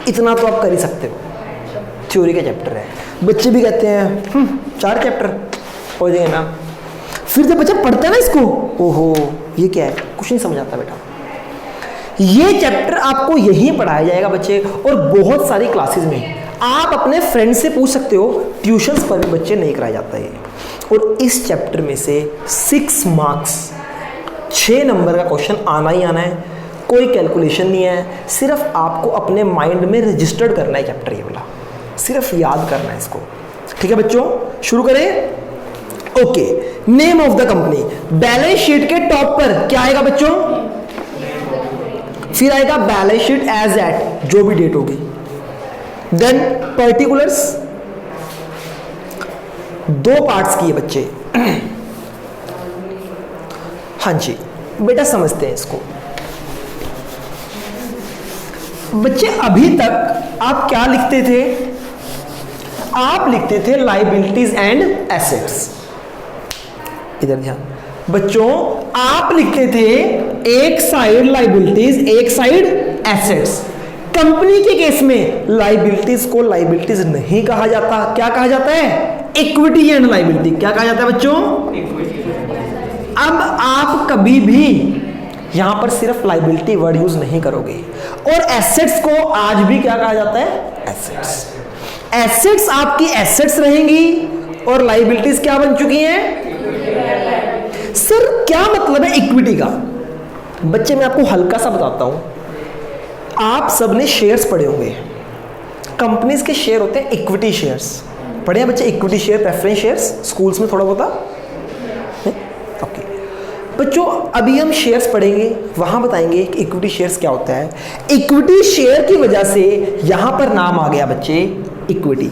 S1: इतना तो आप कर ही सकते हो, थ्योरी का चैप्टर है। बच्चे भी कहते हैं 4 चैप्टर हो जाएंगे ना। फिर जब बच्चा पढ़ता है ना इसको, ओहो ये क्या है, कुछ नहीं समझ आता बेटा। ये चैप्टर आपको यहीं पढ़ाया जाएगा बच्चे, और बहुत सारी क्लासेस में आप अपने फ्रेंड से पूछ सकते हो, ट्यूशंस पर भी बच्चे नहीं कराया जाता है। और इस चैप्टर में से 6 मार्क्स 6 नंबर का क्वेश्चन आना ही आना है, कोई कैलकुलेशन नहीं है, सिर्फ आपको अपने माइंड में रजिस्टर्ड करना है चैप्टर ये वाला, सिर्फ याद करना है इसको। ठीक है बच्चों, शुरू करें। Okay, name of the company, balance sheet के टॉप पर क्या आएगा बच्चों? फिर आएगा बैलेंस शीट एज एट, जो भी डेट होगी। देन पर्टिकुलर्स, 2 पार्ट्स की है बच्चे। हाँ जी बेटा, समझते हैं इसको। बच्चे अभी तक आप क्या लिखते थे? आप लिखते थे लायबिलिटीज एंड एसेट्स। इधर ध्यान बच्चों, आप लिखते थे एक साइड लायबिलिटीज, एक साइड एसेट्स। कंपनी के केस में लायबिलिटीज को लायबिलिटीज नहीं कहा जाता, क्या कहा जाता है? Equity and liability. क्या कहा जाता है बच्चों? अब आप कभी भी यहां पर सिर्फ लायबिलिटी वर्ड यूज नहीं करोगे। और एसेट्स को आज भी क्या कहा जाता है? एसेट्स। एसेट्स आपकी एसेट्स रहेंगी और लायबिलिटीज क्या बन चुकी हैं? सर क्या मतलब है इक्विटी का? बच्चे मैं आपको हल्का सा बताता हूं। आप सबने शेयर्स पढ़े होंगे, कंपनीज के शेयर होते हैं इक्विटी शेयर्स। पढ़े हैं बच्चे equity share, preference shares schools में थोड़ा बहुत? बच्चों अभी हम शेयर्स पढ़ेंगे, वहां बताएंगे कि इक्विटी शेयर्स क्या होता है। इक्विटी शेयर की वजह से यहां पर नाम आ गया बच्चे इक्विटी।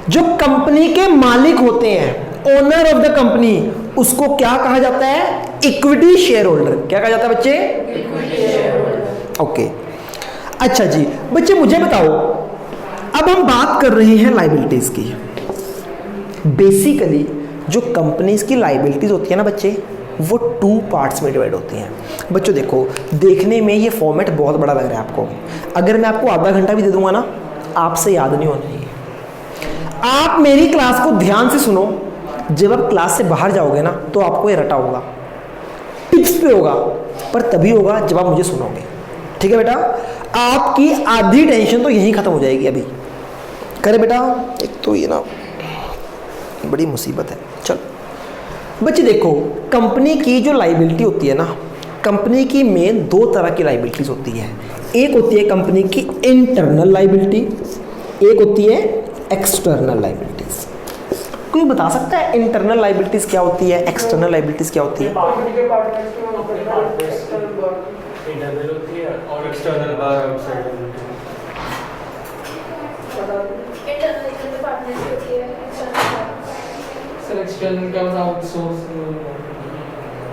S1: जो कंपनी के मालिक होते हैं, ओनर ऑफ द कंपनी, उसको क्या कहा जाता है? Equity share holder. क्या कहा जाता है बच्चे?
S4: Equity share holder.
S1: ओके, अच्छा जी बच्चे मुझे बताओ, अब हम बात कर रहे हैं लायबिलिटीज की। बेसिकली जो कंपनीज की लायबिलिटीज होती है ना बच्चे, वो 2 पार्ट्स में डिवाइड होती हैं। बच्चों देखो, देखने में ये फॉर्मेट बहुत बड़ा लग रहा है आपको, अगर मैं आपको आधा घंटा भी दे दूंगा ना, आपसे याद नहीं होना चाहिए। आप मेरी क्लास को ध्यान से सुनो, जब आप क्लास से बाहर जाओगे ना तो आपको ये रटा होगा, टिप्स पे होगा, पर तभी होगा जब आप मुझे सुनोगे। ठीक है बेटा, आपकी आधी टेंशन तो यहीं खत्म हो जाएगी। अभी करे बेटा, एक तो ये ना बड़ी मुसीबत है। चल बच्चे देखो, कंपनी की जो लायबिलिटी होती है ना, कंपनी की मेन 2 तरह की लायबिलिटीज होती है। एक होती है कंपनी की इंटरनल लायबिलिटी, एक होती है एक्सटर्नल लायबिलिटीज। कोई बता सकता है इंटरनल लायबिलिटीज क्या होती है, एक्सटर्नल लायबिलिटीज क्या होती है?
S3: कंपनी के पार्टनर्स की वो अपने पार्टनर्स इंटरनल होती है और एक्सटर्नल बाहर आउटसाइड
S4: इंटरनल के पार्टनर्स होती है, एक्सटर्नल
S2: सर एक्सटर्नल क्या होता है? आउटसोर्स।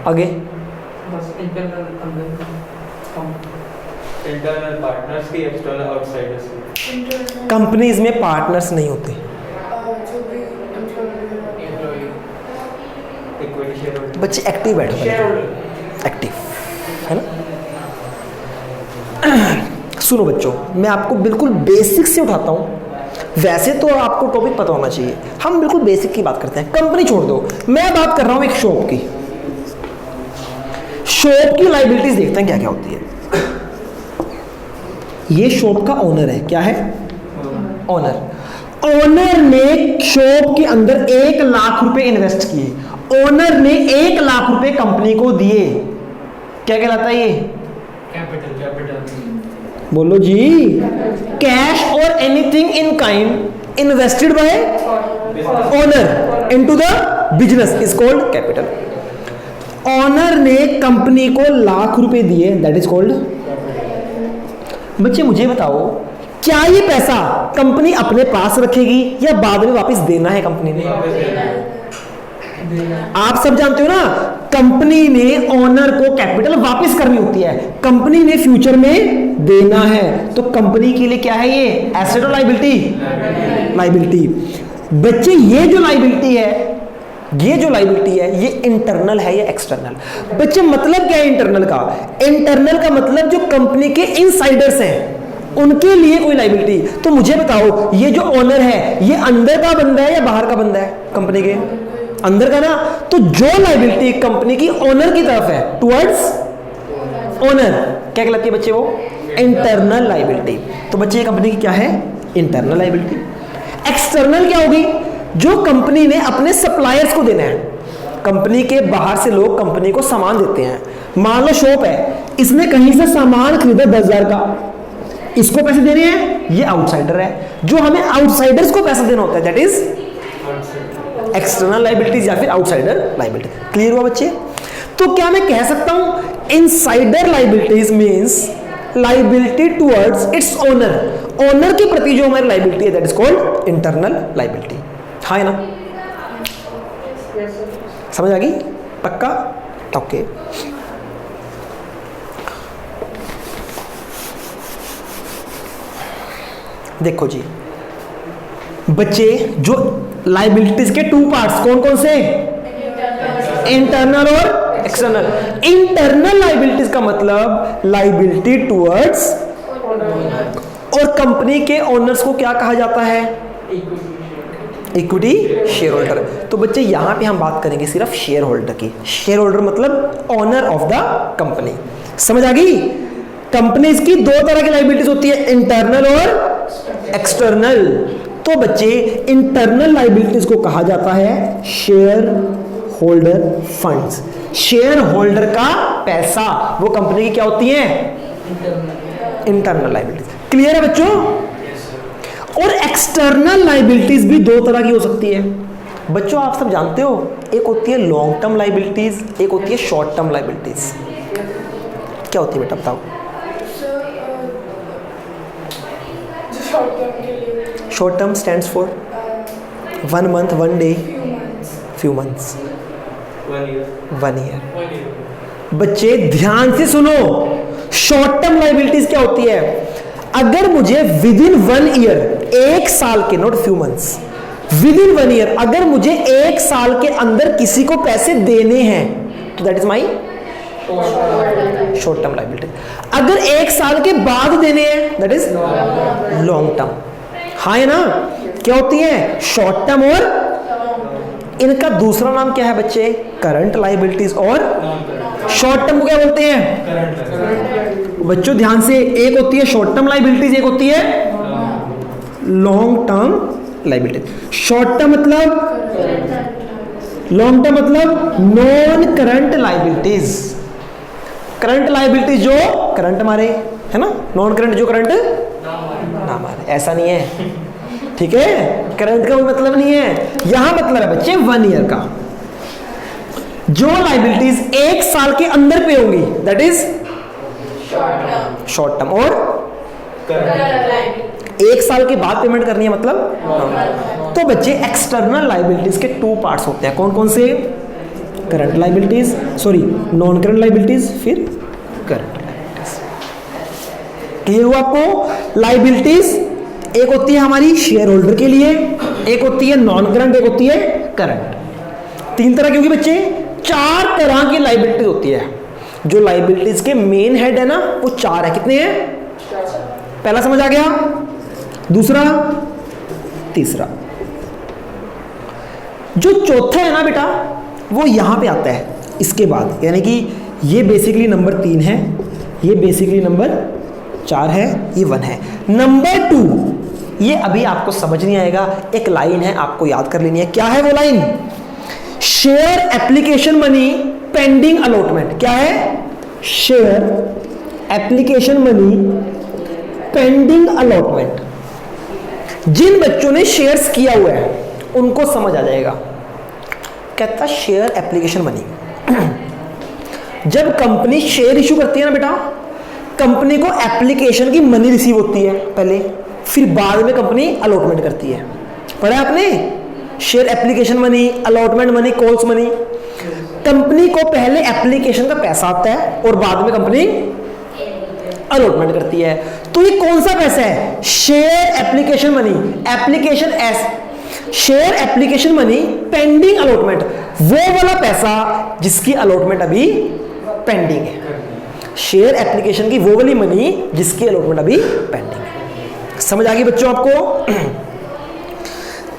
S1: आगे
S2: बस इंटरनल अंदर
S3: इंटरनल पार्टनर्स की, एक्सटर्नल आउटसाइडर्स की।
S4: इंटरनल
S1: कंपनीज में पार्टनर्स नहीं होते।
S4: जो भी एम्प्लॉय
S3: इक्विटी शेयर होल्डर,
S1: बच्चे एक्टिव बैठो,
S3: शेयर होल्डर
S1: एक्टिव है ना। सुनो बच्चों, मैं आपको बिल्कुल बेसिक से उठाता हूँ। वैसे तो आपको टॉपिक पता होना चाहिए, हम बिल्कुल बेसिक की बात करते हैं। कंपनी छोड़ दो, मैं बात कर रहा हूँ एक शॉप की। शॉप की लायबिलिटीज देखते हैं क्या क्या होती है। ये शॉप का ओनर है, क्या है? ओनर। ओनर ने शॉप के अंदर 1 लाख रुपए इन्वेस्ट किए, ओनर ने 1 लाख रुपए कंपनी को दिए, क्या कहलाता है ये?
S3: कैपिटल।
S1: बोलो जी। कैश और anything in kind invested bye owner into the business is called capital. Owner ने कंपनी को लाख रुपए दिए, दैट इज कॉल्ड। बच्चे मुझे बताओ, क्या ये पैसा कंपनी अपने पास रखेगी या बाद में वापस देना है कंपनी ने? आप सब जानते हो ना, कंपनी ने ओनर को कैपिटल वापस करनी होती है, कंपनी ने फ्यूचर में देना है। तो कंपनी के लिए क्या है ये? एसेट और लायबिलिटी? लायबिलिटी। बच्चे ये जो लायबिलिटी है, ये इंटरनल है या एक्सटर्नल? बच्चे मतलब क्या है इंटरनल का? इंटरनल का मतलब जो कंपनी के इनसाइडर्स हैं उनके लिए कोई लायबिलिटी। तो मुझे बताओ, ये जो ओनर है ये अंदर का बंदा है या बाहर का बंदा है? कंपनी के अंदर का ना। तो जो लायबिलिटी कंपनी की ओनर की तरफ है, टुवर्ड्स ओनर, क्या कहलाती है बच्चे? वो इंटरनल लायबिलिटी। तो बच्चे ये कंपनी की क्या है? Internal liability. एक्सटर्नल क्या होगी? जो कंपनी ने अपने सप्लायर्स को देना है। कंपनी के बाहर से लोग कंपनी को सामान देते हैं। मान लो शॉप है, इसने कहीं से सामान खरीदा 10,000 का, इसको पैसे देने हैं, ये आउटसाइडर है। जो हमें आउटसाइडर्स को पैसा देना होता है, दैट इज एक्सटर्नल लायबिलिटीज या फिर आउटसाइडर लायबिलिटी। क्लियर हुआ बच्चे? तो क्या मैं कह सकता हूं insider liabilities means liability towards its owner, owner के प्रति जो हमारी लायबिलिटी है that is called internal liability. हाँ है ना? समझ आ गई? पक्का? ओके। देखो जी बच्चे, जो लायबिलिटीज के 2 पार्ट्स कौन कौन से? इंटरनल और एक्सटर्नल। इंटरनल लायबिलिटीज का मतलब लायबिलिटी टुवर्ड्स, और कंपनी के ओनर्स को क्या कहा जाता है? Equity share holder. तो बच्चे यहां पे हम बात करेंगे सिर्फ शेयर होल्डर की। शेयर होल्डर मतलब ओनर ऑफ द कंपनी। समझ आ गई? कंपनीज की 2 तरह की लायबिलिटीज होती है, इंटरनल और एक्सटर्नल। तो बच्चे इंटरनल लायबिलिटीज को कहा जाता है share holder funds. Share holder का पैसा, वो कंपनी की क्या होती है? Internal liabilities. क्लियर है बच्चों? और एक्सटर्नल लायबिलिटीज भी 2 तरह की हो सकती है। बच्चों आप सब जानते हो एक होती है लॉन्ग टर्म लाइबिलिटीज, एक होती है शॉर्ट टर्म लाइबिलिटीज। क्या होती है बेटा बताओ?
S4: शॉर्ट टर्म के लिए
S1: short term stands for 1 month 1 day few months 1 year। बच्चे ध्यान से सुनो, शॉर्ट टर्म लाइबिलिटीज क्या होती है? अगर मुझे विद इन 1 year, 1 साल के, not few months, with in 1 year अगर मुझे 1 साल के अंदर किसी को पैसे देने हैं तो that is my short term liability. अगर 1 साल के बाद देने हैं दैट इज लॉन्ग टर्म। हाँ है ना? क्या होती है? शॉर्ट टर्म और इनका दूसरा नाम क्या है बच्चे? Current liabilities. और शॉर्ट टर्म को क्या बोलते हैं बच्चों? ध्यान से, एक होती है शॉर्ट टर्म लाइबिलिटीज, एक होती है long term liabilities. Short term मतलब, लॉन्ग टर्म मतलब non current liabilities. Current liabilities जो करंट मारे, है ना? नॉन करंट जो करंट ना मारे। ऐसा नहीं है, ठीक है? करंट का कोई मतलब नहीं है, यहां मतलब है बच्चे 1 year का। जो लाइबिलिटीज 1 साल के अंदर पे होंगी दैट इज शॉर्ट टर्म, और 1 साल के बाद पेमेंट करनी है मतलब। तो बच्चे एक्सटर्नल लाइबिलिटीज के 2 पार्ट्स होते हैं। कौन कौन से? Current liabilities, sorry non current liabilities, फिर करंट लाइबिलिटीज। क्लियर हुआ आपको? लाइबिलिटीज एक होती है हमारी शेयर होल्डर के लिए, एक होती है नॉन करंट, एक होती है करंट। 3 तरह की होगी बच्चे, 4 तरह की लाइबिलिटीज होती है। जो लाइबिलिटीज के मेन हेड है ना वो 4 है। कितने हैं? पहला समझ आ गया? दूसरा, तीसरा। जो चौथा है ना बेटा वो यहां पे आता है इसके बाद, यानी कि ये बेसिकली नंबर 3 है, ये बेसिकली नंबर 4 है, ये 1 है। नंबर 2 ये अभी आपको समझ नहीं आएगा, एक लाइन है आपको याद कर लेनी है। क्या है वो line? Share application money pending allotment. क्या है? Share application money pending allotment. जिन बच्चों ने शेयर्स किया हुआ है उनको समझ आ जाएगा। कहता शेयर एप्लीकेशन मनी, जब कंपनी शेयर इशू करती है ना बेटा, कंपनी को एप्लीकेशन की मनी रिसीव होती है पहले, फिर बाद में कंपनी अलॉटमेंट करती है। पढ़ा आपने? Share application money, allotment money, calls money. Company को पहले एप्लीकेशन का पैसा आता है और बाद में कंपनी अलॉटमेंट करती है। तो ये कौन सा पैसा है? Share application money, application S, share application money pending allotment, वो वाला पैसा जिसकी अलॉटमेंट अभी पेंडिंग है। शेयर एप्लीकेशन की वो वाली मनी जिसकी अलॉटमेंट अभी पेंडिंग है। समझ आ गई बच्चों आपको?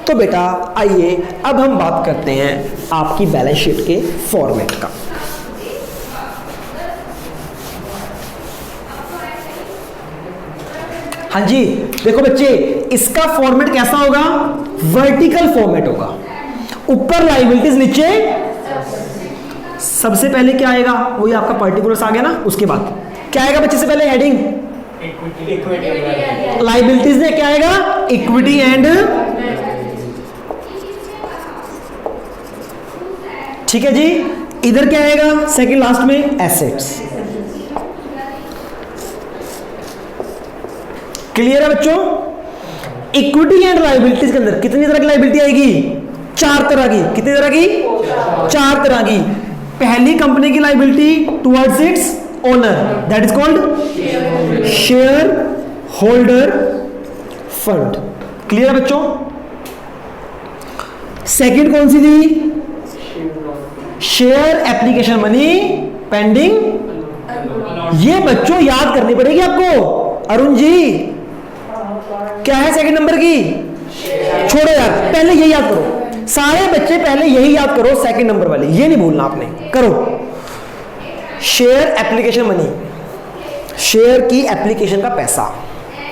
S1: तो बेटा आइए अब हम बात करते हैं आपकी बैलेंस शीट के फॉर्मेट का। हाँ जी देखो बच्चे, इसका फॉर्मेट कैसा होगा? वर्टिकल फॉर्मेट होगा। ऊपर लायबिलिटीज, नीचे सबसे पहले क्या आएगा? वही आपका पर्टिकुलर्स आ गया ना। उसके बाद क्या आएगा बच्चे? से पहले हेडिंग लायबिलिटीज में क्या आएगा? इक्विटी एंड, ठीक है जी। इधर क्या आएगा? सेकंड लास्ट में एसेट्स। क्लियर है बच्चों? इक्विटी एंड लायबिलिटीज के अंदर कितनी तरह की लायबिलिटी आएगी? 4 तरह की। कितनी तरह की? 4 तरह की। पहली कंपनी की liability towards its owner, that is called share holder fund. Clear है बच्चों? सेकंड कौन सी थी? Share application money pending. ये बच्चों याद करनी पड़ेगी आपको। अरुण जी क्या है सेकंड नंबर की? छोड़ो यार, पहले यही याद करो। सारे बच्चे पहले यही याद करो, सेकंड नंबर वाली, ये नहीं भूलना आपने। करो शेयर एप्लीकेशन मनी, शेयर की एप्लीकेशन का पैसा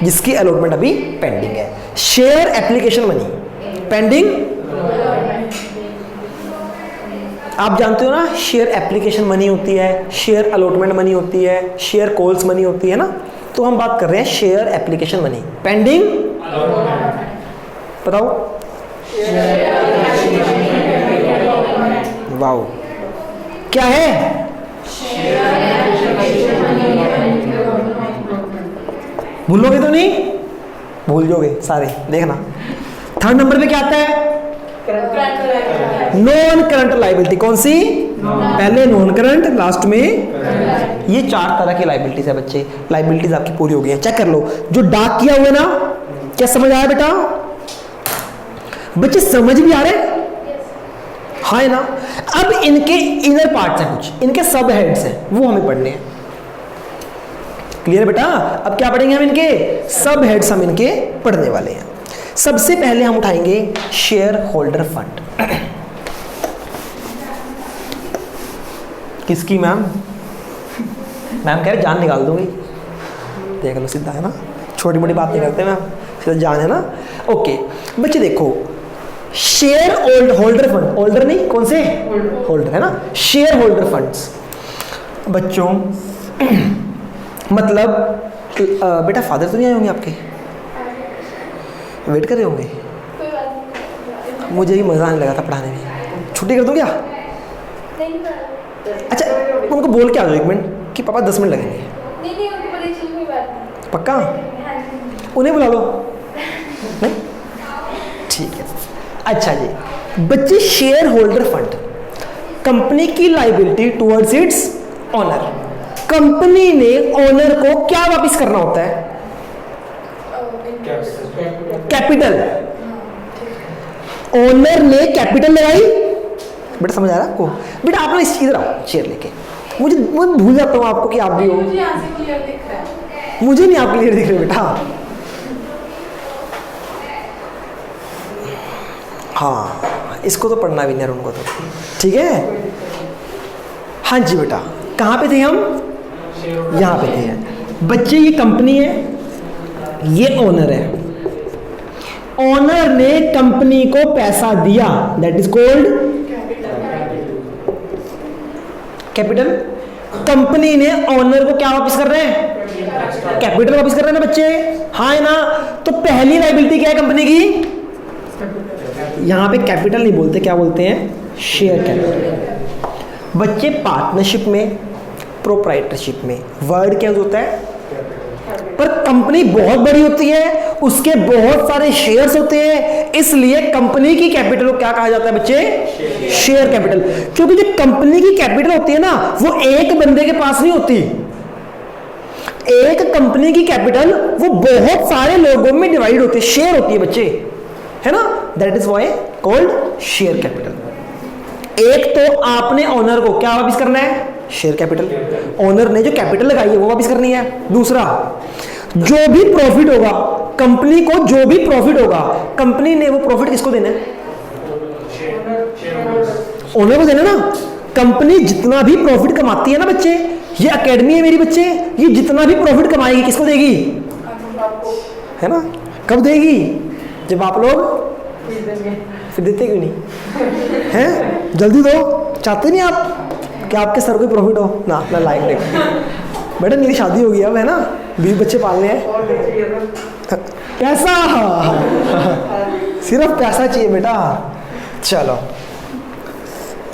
S1: जिसकी अलॉटमेंट अभी पेंडिंग है। शेयर एप्लीकेशन मनी पेंडिंग, आप जानते हो ना, शेयर एप्लीकेशन मनी होती है, शेयर अलॉटमेंट मनी होती है, शेयर कॉल्स मनी होती है ना। तो हम बात कर रहे हैं शेयर एप्लीकेशन मनी पेंडिंग। बताओ वाओ, क्या है? भूलोगे तो नहीं? भूल जाओगे सारे, देखना। थर्ड नंबर पे क्या आता है? Non current liability. कौन सी? पहले नॉन करंट, लास्ट में। ये 4 तरह की लाइबिलिटीज है बच्चे। लाइबिलिटीज आपकी पूरी हो गई है, चेक कर लो। जो डार्क किया हुआ है ना, क्या समझ आया बेटा? बच्चे समझ भी आ रहे? हाँ है ना। अब इनके इनर पार्ट्स हैं, कुछ इनके सब हेड्स हैं, वो हमें पढ़ने हैं। क्लियर बेटा? अब क्या पढ़ेंगे हम? इनके सब हेड्स हम इनके पढ़ने वाले हैं। सबसे पहले हम उठाएंगे शेयर होल्डर फंड। किसकी मैम? मैम कह रहे जान निकाल दूंगी। देख लो, सीधा है ना, छोटी मोटी बात नहीं करते मैम, सीधा जान है ना। ओके बच्चे देखो, शेयर होल्डर फंड, होल्डर नहीं, कौन से? होल्डर है ना। शेयर होल्डर फंड्स बच्चों मतलब बेटा फादर तो नहीं आए होंगे आपके? वेट कर रहे होंगे?
S4: कोई बात नहीं।
S1: मुझे भी मज़ा आने लगा था पढ़ाने में। छुट्टी कर दूँ क्या?
S4: नहीं पढ़ा।
S1: अच्छा उनको बोल के आ जाओ 1 मिनट कि पापा 10 मिनट लगेंगे।
S4: नहीं उनको पता चल, कोई बात नहीं।
S1: पक्का?
S4: हाँ जी।
S1: उन्हें बुला लो। नहीं ठीक है। अच्छा जी बच्चे, शेयर होल्डर फंड कंपनी की liability towards its owner. Company ने ओनर को क्या वापस करना होता है? कैपिटल। ओनर ने कैपिटल लगाई। बेटा समझ आ रहा है आपको? बेटा आप ना इधर आओ चेयर लेके। मुझे भूल जाता हूँ आपको कि आप भी हो।
S4: मुझे यहाँ से क्लियर दिख रहा है।
S1: मुझे नहीं आप क्लियर दिख रहे बेटा। हाँ इसको तो पढ़ना भी नहीं है उनको तो, ठीक है। हाँ जी बेटा, कहाँ पे थे हम? यहाँ पे थे बच्चे। ये कंपनी है, ये ओनर है। ओनर ने कंपनी को पैसा दिया, that is called capital. Company ने ओनर को क्या वापस कर रहे हैं? कैपिटल वापस कर रहे हैं ना बच्चे, हाँ है ना। तो पहली लायबिलिटी क्या है कंपनी की? यहां पे कैपिटल नहीं बोलते, क्या बोलते हैं? Share capital. बच्चे पार्टनरशिप में, प्रोप्राइटरशिप में वर्ड क्या होता है? पर कंपनी बहुत बड़ी होती है, उसके बहुत सारे शेयर्स होते हैं, इसलिए कंपनी की कैपिटल को क्या कहा जाता है बच्चे? Share capital. क्योंकि जो कंपनी की कैपिटल होती है ना, वो एक बंदे के पास नहीं होती। एक कंपनी की कैपिटल वो बहुत सारे लोगों में डिवाइड होती है, शेयर होती है बच्चे, है ना। That is why called share capital. एक तो आपने ओनर को क्या वापस करना है? Share capital. ओनर ने जो कैपिटल लगाई है वो वापस करनी है। दूसरा, जो भी प्रॉफिट होगा कंपनी को, जो भी प्रॉफिट होगा कंपनी ने वो प्रॉफिट किसको देना है? ओनर को देना ना। कंपनी जितना भी प्रॉफिट कमाती है ना बच्चे, ये एकेडमी है मेरी बच्चे, ये जितना भी प्रॉफिट कमाएगी किसको देगी? है ना। कब देगी? जब आप लोग फिर देते क्यों नहीं हैं? जल्दी दो। चाहते नहीं आप कि आपके सर को प्रॉफिट हो ना? अपना लाइक देखो बेटा, मेरी शादी होगी अब, है ना, 20 बच्चे पालने हैं। पैसा, सिर्फ पैसा चाहिए बेटा। चलो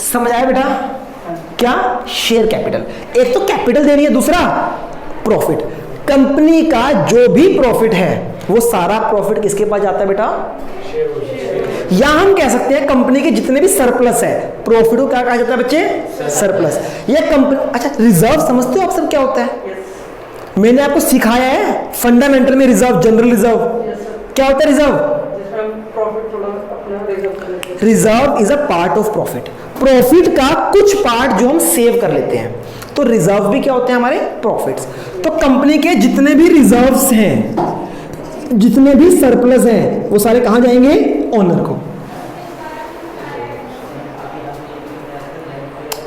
S1: समझ आया बेटा? क्या? Share capital. एक तो कैपिटल देनी है, दूसरा प्रॉफिट। कंपनी का जो भी प्रॉफिट है वो सारा प्रॉफिट किसके पास जाता है बेटा? या हम कह सकते हैं कंपनी के जितने भी सरप्लस है, प्रॉफिट को क्या कहा जाता है बच्चे? सरप्लस। ये कंपनी, अच्छा रिजर्व समझते हो आप सब क्या होता है? मैंने आपको सिखाया है फंडामेंटल में रिजर्व, जनरल रिजर्व। क्या होता है reserve? Reserve is a part of profit. Profit का कुछ पार्ट जो हम सेव कर लेते हैं, तो रिजर्व भी क्या होते हैं? हमारे प्रॉफिट्स। तो कंपनी के जितने भी रिजर्व्स हैं, जितने भी सरप्लस हैं, वो सारे कहां जाएंगे? ओनर को।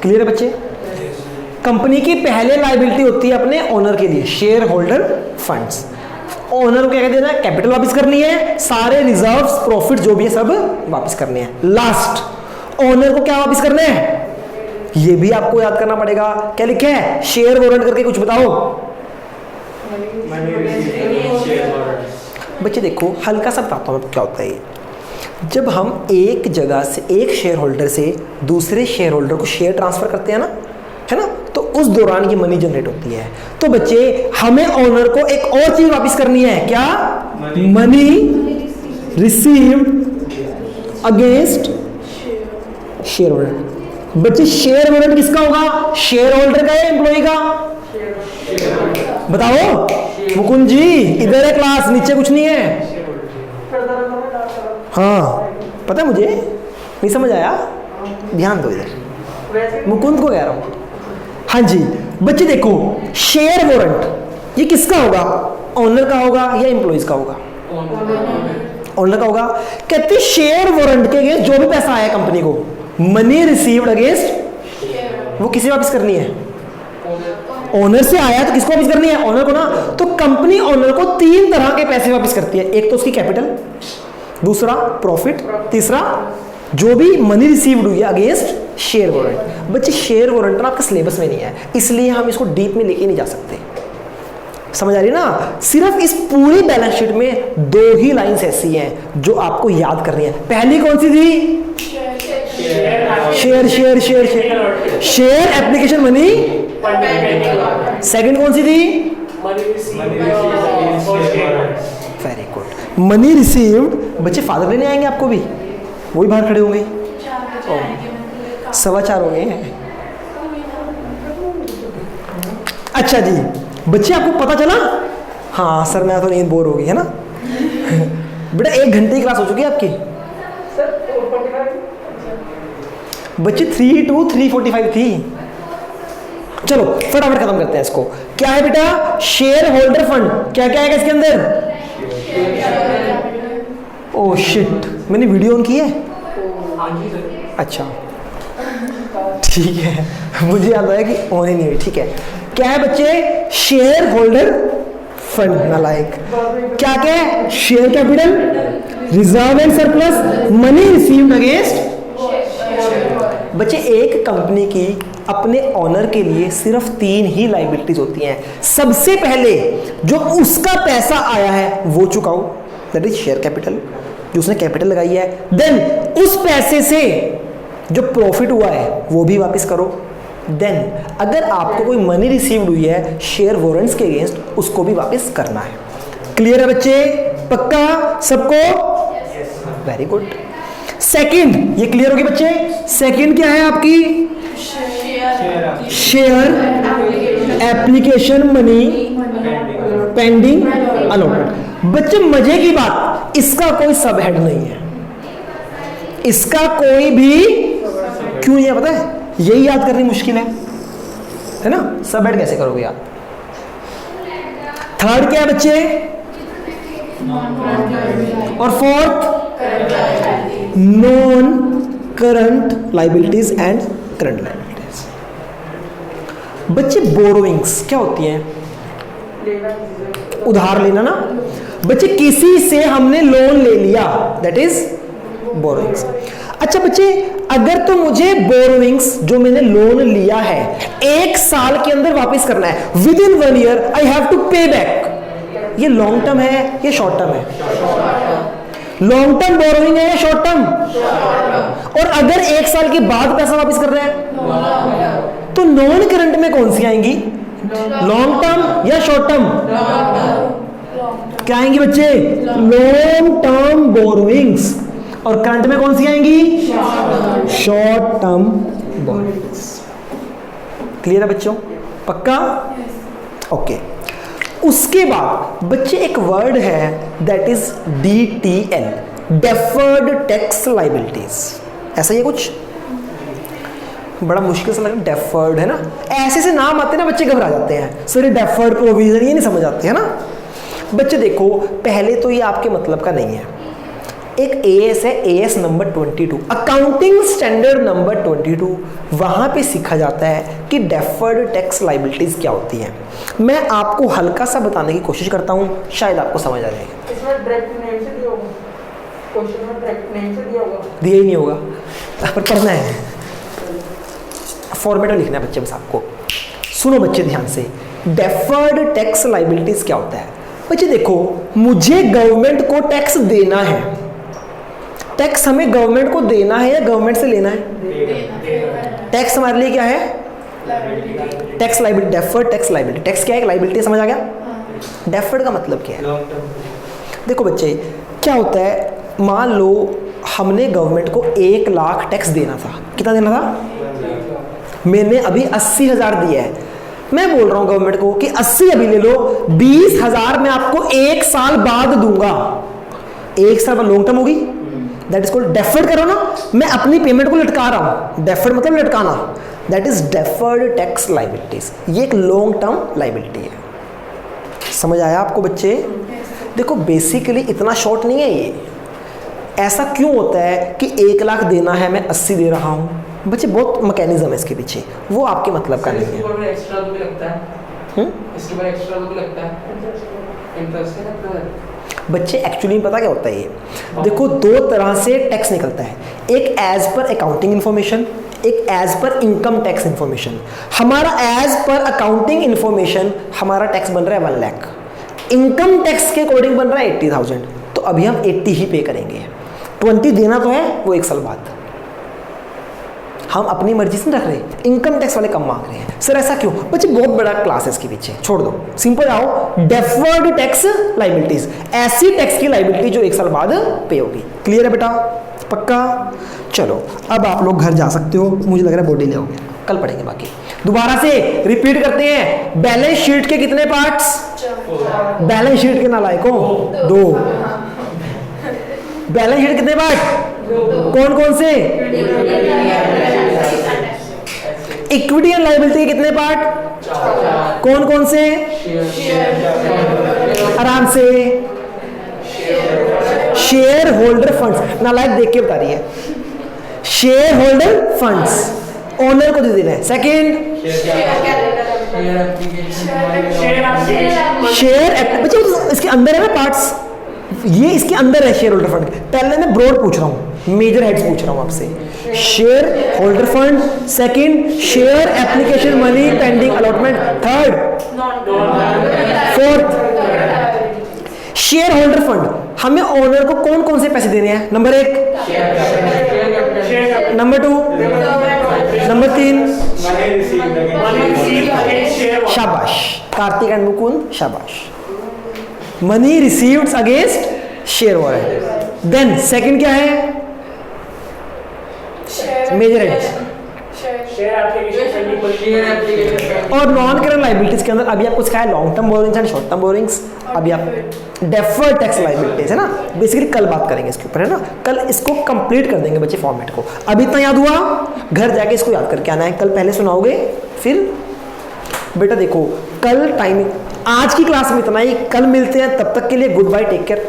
S1: क्लियर है बच्चे? कंपनी की पहले लायबिलिटी होती है अपने ओनर के लिए, शेयर होल्डर फंड्स। ओनर को क्या कहते हैं? कैपिटल वापस करनी है, सारे रिजर्व्स, प्रॉफिट जो भी है सब वापस करने हैं। लास्ट, ओनर को क्या वापस करना है? ये भी आपको याद करना पड़ेगा। क्या लिखे है? शेयर वारंट करके कुछ बताओ बच्चे। देखो हल्का सा बताता हूं क्या होता है ये। जब हम एक जगह से एक शेयर होल्डर से दूसरे शेयर होल्डर को शेयर ट्रांसफर करते हैं ना, है ना, तो उस दौरान ये मनी जनरेट होती है। तो बच्चे हमें ओनर को एक और चीज वापस करनी है, क्या? Money received against share holder. बच्चे शेयर होल्डर किसका होगा? शेयर होल्डर का या एम्प्लॉय का? बताओ मुकुंद जी, इधर है क्लास, नीचे कुछ नहीं है। हाँ पता है मुझे, नहीं समझ आया, ध्यान दो इधर, मुकुंद को कह रहा हूं। हाँ जी बच्चे देखो, शेयर वारंट ये किसका होगा? ओनर का होगा या एम्प्लॉइज का होगा? ओनर का होगा। कहते शेयर वारंट के अगेंस्ट जो भी पैसा आया कंपनी को, मनी रिसीव्ड अगेंस्ट, वो किसे वापस करनी है? ओनर से आया तो किसको वापस करनी है? ओनर को ना। तो कंपनी ओनर को 3 तरह के पैसे वापस करती है। एक तो उसकी कैपिटल, दूसरा प्रॉफिट, तीसरा जो भी मनी रिसीव्ड हुई है अगेंस्ट शेयर वारंट। बच्चे शेयर वारंट ना आपके सिलेबस में नहीं है, इसलिए हम इसको डीप में लेके नहीं जा सकते। समझ आ रही ना? सिर्फ इस पूरी बैलेंस शीट में 2 ही लाइंस ऐसी हैं जो आपको याद करनी है। पहली कौन सी थी? Share share share share share application money. Second कौन सी थी? Very good, money received. बच्चे फादर लेने आएंगे आपको भी, वही बाहर खड़े होंगे, 4:15 हो गए हैं। अच्छा जी बच्चे आपको पता चला? हाँ सर मैं तो नींद बोर हो गई है ना। बेटा 1 घंटे की क्लास हो चुकी है आपकी। बच्चे 3 to 3:45 थी। चलो फटाफट खत्म करते हैं इसको। क्या है बेटा? Share holder fund. क्या क्या है इसके अंदर? ओह शिट, मैंने वीडियो ऑन की है? अच्छा ठीक है, मुझे याद आया कि ऑन ही नहीं हुई। ठीक है, क्या है बच्चे? Share holder fund. नालायक। क्या क्या है? Share capital, reserve and surplus, money received against. बच्चे एक कंपनी की अपने ऑनर के लिए सिर्फ 3 ही लायबिलिटीज होती हैं। सबसे पहले जो उसका पैसा आया है वो चुकाओ, दैट इज शेयर कैपिटल, जो उसने कैपिटल लगाई है। देन उस पैसे से जो प्रॉफिट हुआ है वो भी वापस करो। देन अगर आपको कोई मनी रिसीव्ड हुई है शेयर वारंट्स के अगेंस्ट, उसको भी वापस करना है। क्लियर है बच्चे? पक्का सबको? Very good. सेकंड, ये क्लियर होगी बच्चे? सेकंड क्या है आपकी? Share application money pending allotment. बच्चे मजे की बात, इसका कोई सब हेड नहीं है, इसका कोई भी क्यों नहीं है पता है? यही याद करनी मुश्किल है ना? सब हेड कैसे करोगे याद? थर्ड क्या है बच्चे? और fourth non current liabilities and current liabilities. बच्चे बोरोइंग्स क्या होती हैं? उधार लेना ना। बच्चे किसी से हमने लोन ले लिया, दैट इज बोरोइंग्स। अच्छा बच्चे, अगर तो मुझे बोरोइंग्स जो मैंने लोन लिया है 1 साल के अंदर वापस करना है, within 1 year I have to pay back, ये लॉन्ग टर्म है या शॉर्ट टर्म है? लॉन्ग टर्म बोरोइंग है या शॉर्ट टर्म? और अगर 1 साल के बाद पैसा वापस कर रहे हैं तो नॉन करंट में कौन सी आएंगी? लॉन्ग टर्म या शॉर्ट टर्म? क्या आएंगी बच्चे? Long term borrowings. और करंट में कौन सी आएंगी? Short term borrowings. क्लियर है बच्चों? पक्का? ओके। उसके बाद बच्चे एक वर्ड है that is DTL, deferred tax liabilities. ऐसा ही कुछ बड़ा मुश्किल सा लगा, डेफर्ड है ना? ऐसे से नाम आते हैं ना बच्चे घबरा जाते हैं, सर ये डेफर्ड प्रोविजन, ये नहीं समझ आते है ना बच्चे। देखो पहले तो ये आपके मतलब का नहीं है। एक AS है, AS number 22, accounting standard number 22, वहां पे सीखा जाता है कि डेफर्ड टैक्स लाइबिलिटीज क्या होती हैं। मैं आपको हल्का सा बताने की कोशिश करता हूं, शायद आपको समझ आ जाए।
S2: इसमें डायरेक्ट नेम से दिया होगा, क्वेश्चन में डायरेक्ट नेम से दिया होगा,
S1: दिया ही नहीं होगा, पर पढ़ना है, फॉर्मेट में लिखना है बच्चे बस आपको। सुनो बच्चे ध्यान से, डेफर्ड टैक्स लाइबिलिटीज क्या होता है। बच्चे देखो, मुझे गवर्नमेंट को टैक्स देना है टैक्स हमें गवर्नमेंट को देना है या गवर्नमेंट से लेना है? टैक्स हमारे लिए क्या है? Tax liability, deferred tax liability. Tax क्या है? लाइबिलिटी, समझ आ गया? डेफर्ड का मतलब क्या है? देखो बच्चे, क्या होता है, मान लो हमने गवर्नमेंट को 1 लाख टैक्स देना था। कितना देना था? मैंने अभी 80,000 दिया है। मैं बोल रहा हूं गवर्नमेंट को कि 80 अभी ले लो, 20,000 मैं आपको 1 साल बाद दूंगा। 1 साल बाद लॉन्ग टर्म होगी, दैट इज कॉल्ड डेफर्ड। करो ना, मैं अपनी पेमेंट को लटका रहा हूं। डेफर्ड मतलब लटकाना, that is deferred tax liabilities. ये एक लॉन्ग टर्म लाइबिलिटी है। समझ आया आपको बच्चे? देखो बेसिकली इतना शॉर्ट नहीं है ये। ऐसा क्यों होता है कि 1 लाख देना है, मैं 80 दे रहा हूं? बच्चे बहुत मैकेनिज्म है इसके पीछे, वो आपके मतलब का नहीं है।
S2: इसके ऊपर एक्स्ट्रा भी लगता है, इसके ऊपर एक्स्ट्रा भी लगता है, इंटरेस्ट लगता है।
S1: बच्चे एक्चुअली पता क्या होता है ये, देखो 2 तरह से टैक्स निकलता है, एक एज पर अकाउंटिंग इन्फॉर्मेशन, एक एज पर इनकम टैक्स इन्फॉर्मेशन। हमारा एज पर अकाउंटिंग इन्फॉर्मेशन हमारा टैक्स बन रहा है 1 लाख, इनकम टैक्स के अकॉर्डिंग बन रहा है 80,000। तो अभी हम 80 ही पे करेंगे, 20 देना तो है वो 1 साल बाद। हम अपनी मर्जी से रख रहे हैं, इनकम टैक्स वाले कम मांग रहे हैं। सर ऐसा क्यों? बच्चे बहुत बड़ा क्लास है इसके पीछे, छोड़ दो, सिंपल आओ। डेफर्ड टैक्स लाइबिलिटीज, ऐसी टैक्स की लाइबिलिटी जो 1 साल बाद पे होगी। क्लियर है बेटा? पक्का? चलो अब आप लोग घर जा सकते हो, मुझे लग रहा है बॉडी ले होगे, कल पढ़ेंगे बाकी। दोबारा से रिपीट करते हैं, बैलेंस शीट के कितने पार्ट्स? बैलेंस शीट के नालायकों 2। बैलेंस शीट कितने पार्ट? कौन कौन से? इक्विटी एंड लायबिलिटी के कितने पार्ट? कौन कौन से? आराम से। शेयर होल्डर फंड्स, नालायक देख के बता रही है। शेयर होल्डर फंड्स ओनर को दे देना है। सेकेंड शेयर, बच्चे इसके अंदर है ना पार्ट्स, ये इसके अंदर है शेयर होल्डर फंड। पहले मैं ब्रॉड पूछ रहा हूँ, मेजर हेड्स पूछ रहा हूँ आपसे। Shareholder fund, second share application money pending allotment, third, fourth shareholder fund. हमें ओनर को कौन कौन से पैसे देने हैं? Number 1, number 2, number 3। शाबाश कार्तिक एंड मुकुंद, शाबाश। Money received against share warrant. Then second क्या है? मेजर हेड्स और नॉन करंट लायबिलिटीज के अंदर अभी आपको सिखाया long term borrowings and short term borrowings. अभी आप डेफर्ड टैक्स लायबिलिटीज है ना, बेसिकली कल बात करेंगे इसके ऊपर, है ना। कल इसको कंप्लीट कर देंगे बच्चे फॉर्मेट को। अभी इतना याद हुआ, घर जाके इसको याद करके आना है। कल पहले सुनाओगे, फिर बेटा देखो कल टाइमिंग, आज की क्लास में इतना ही। कल मिलते हैं, तब तक के लिए गुड बाय, टेक केयर।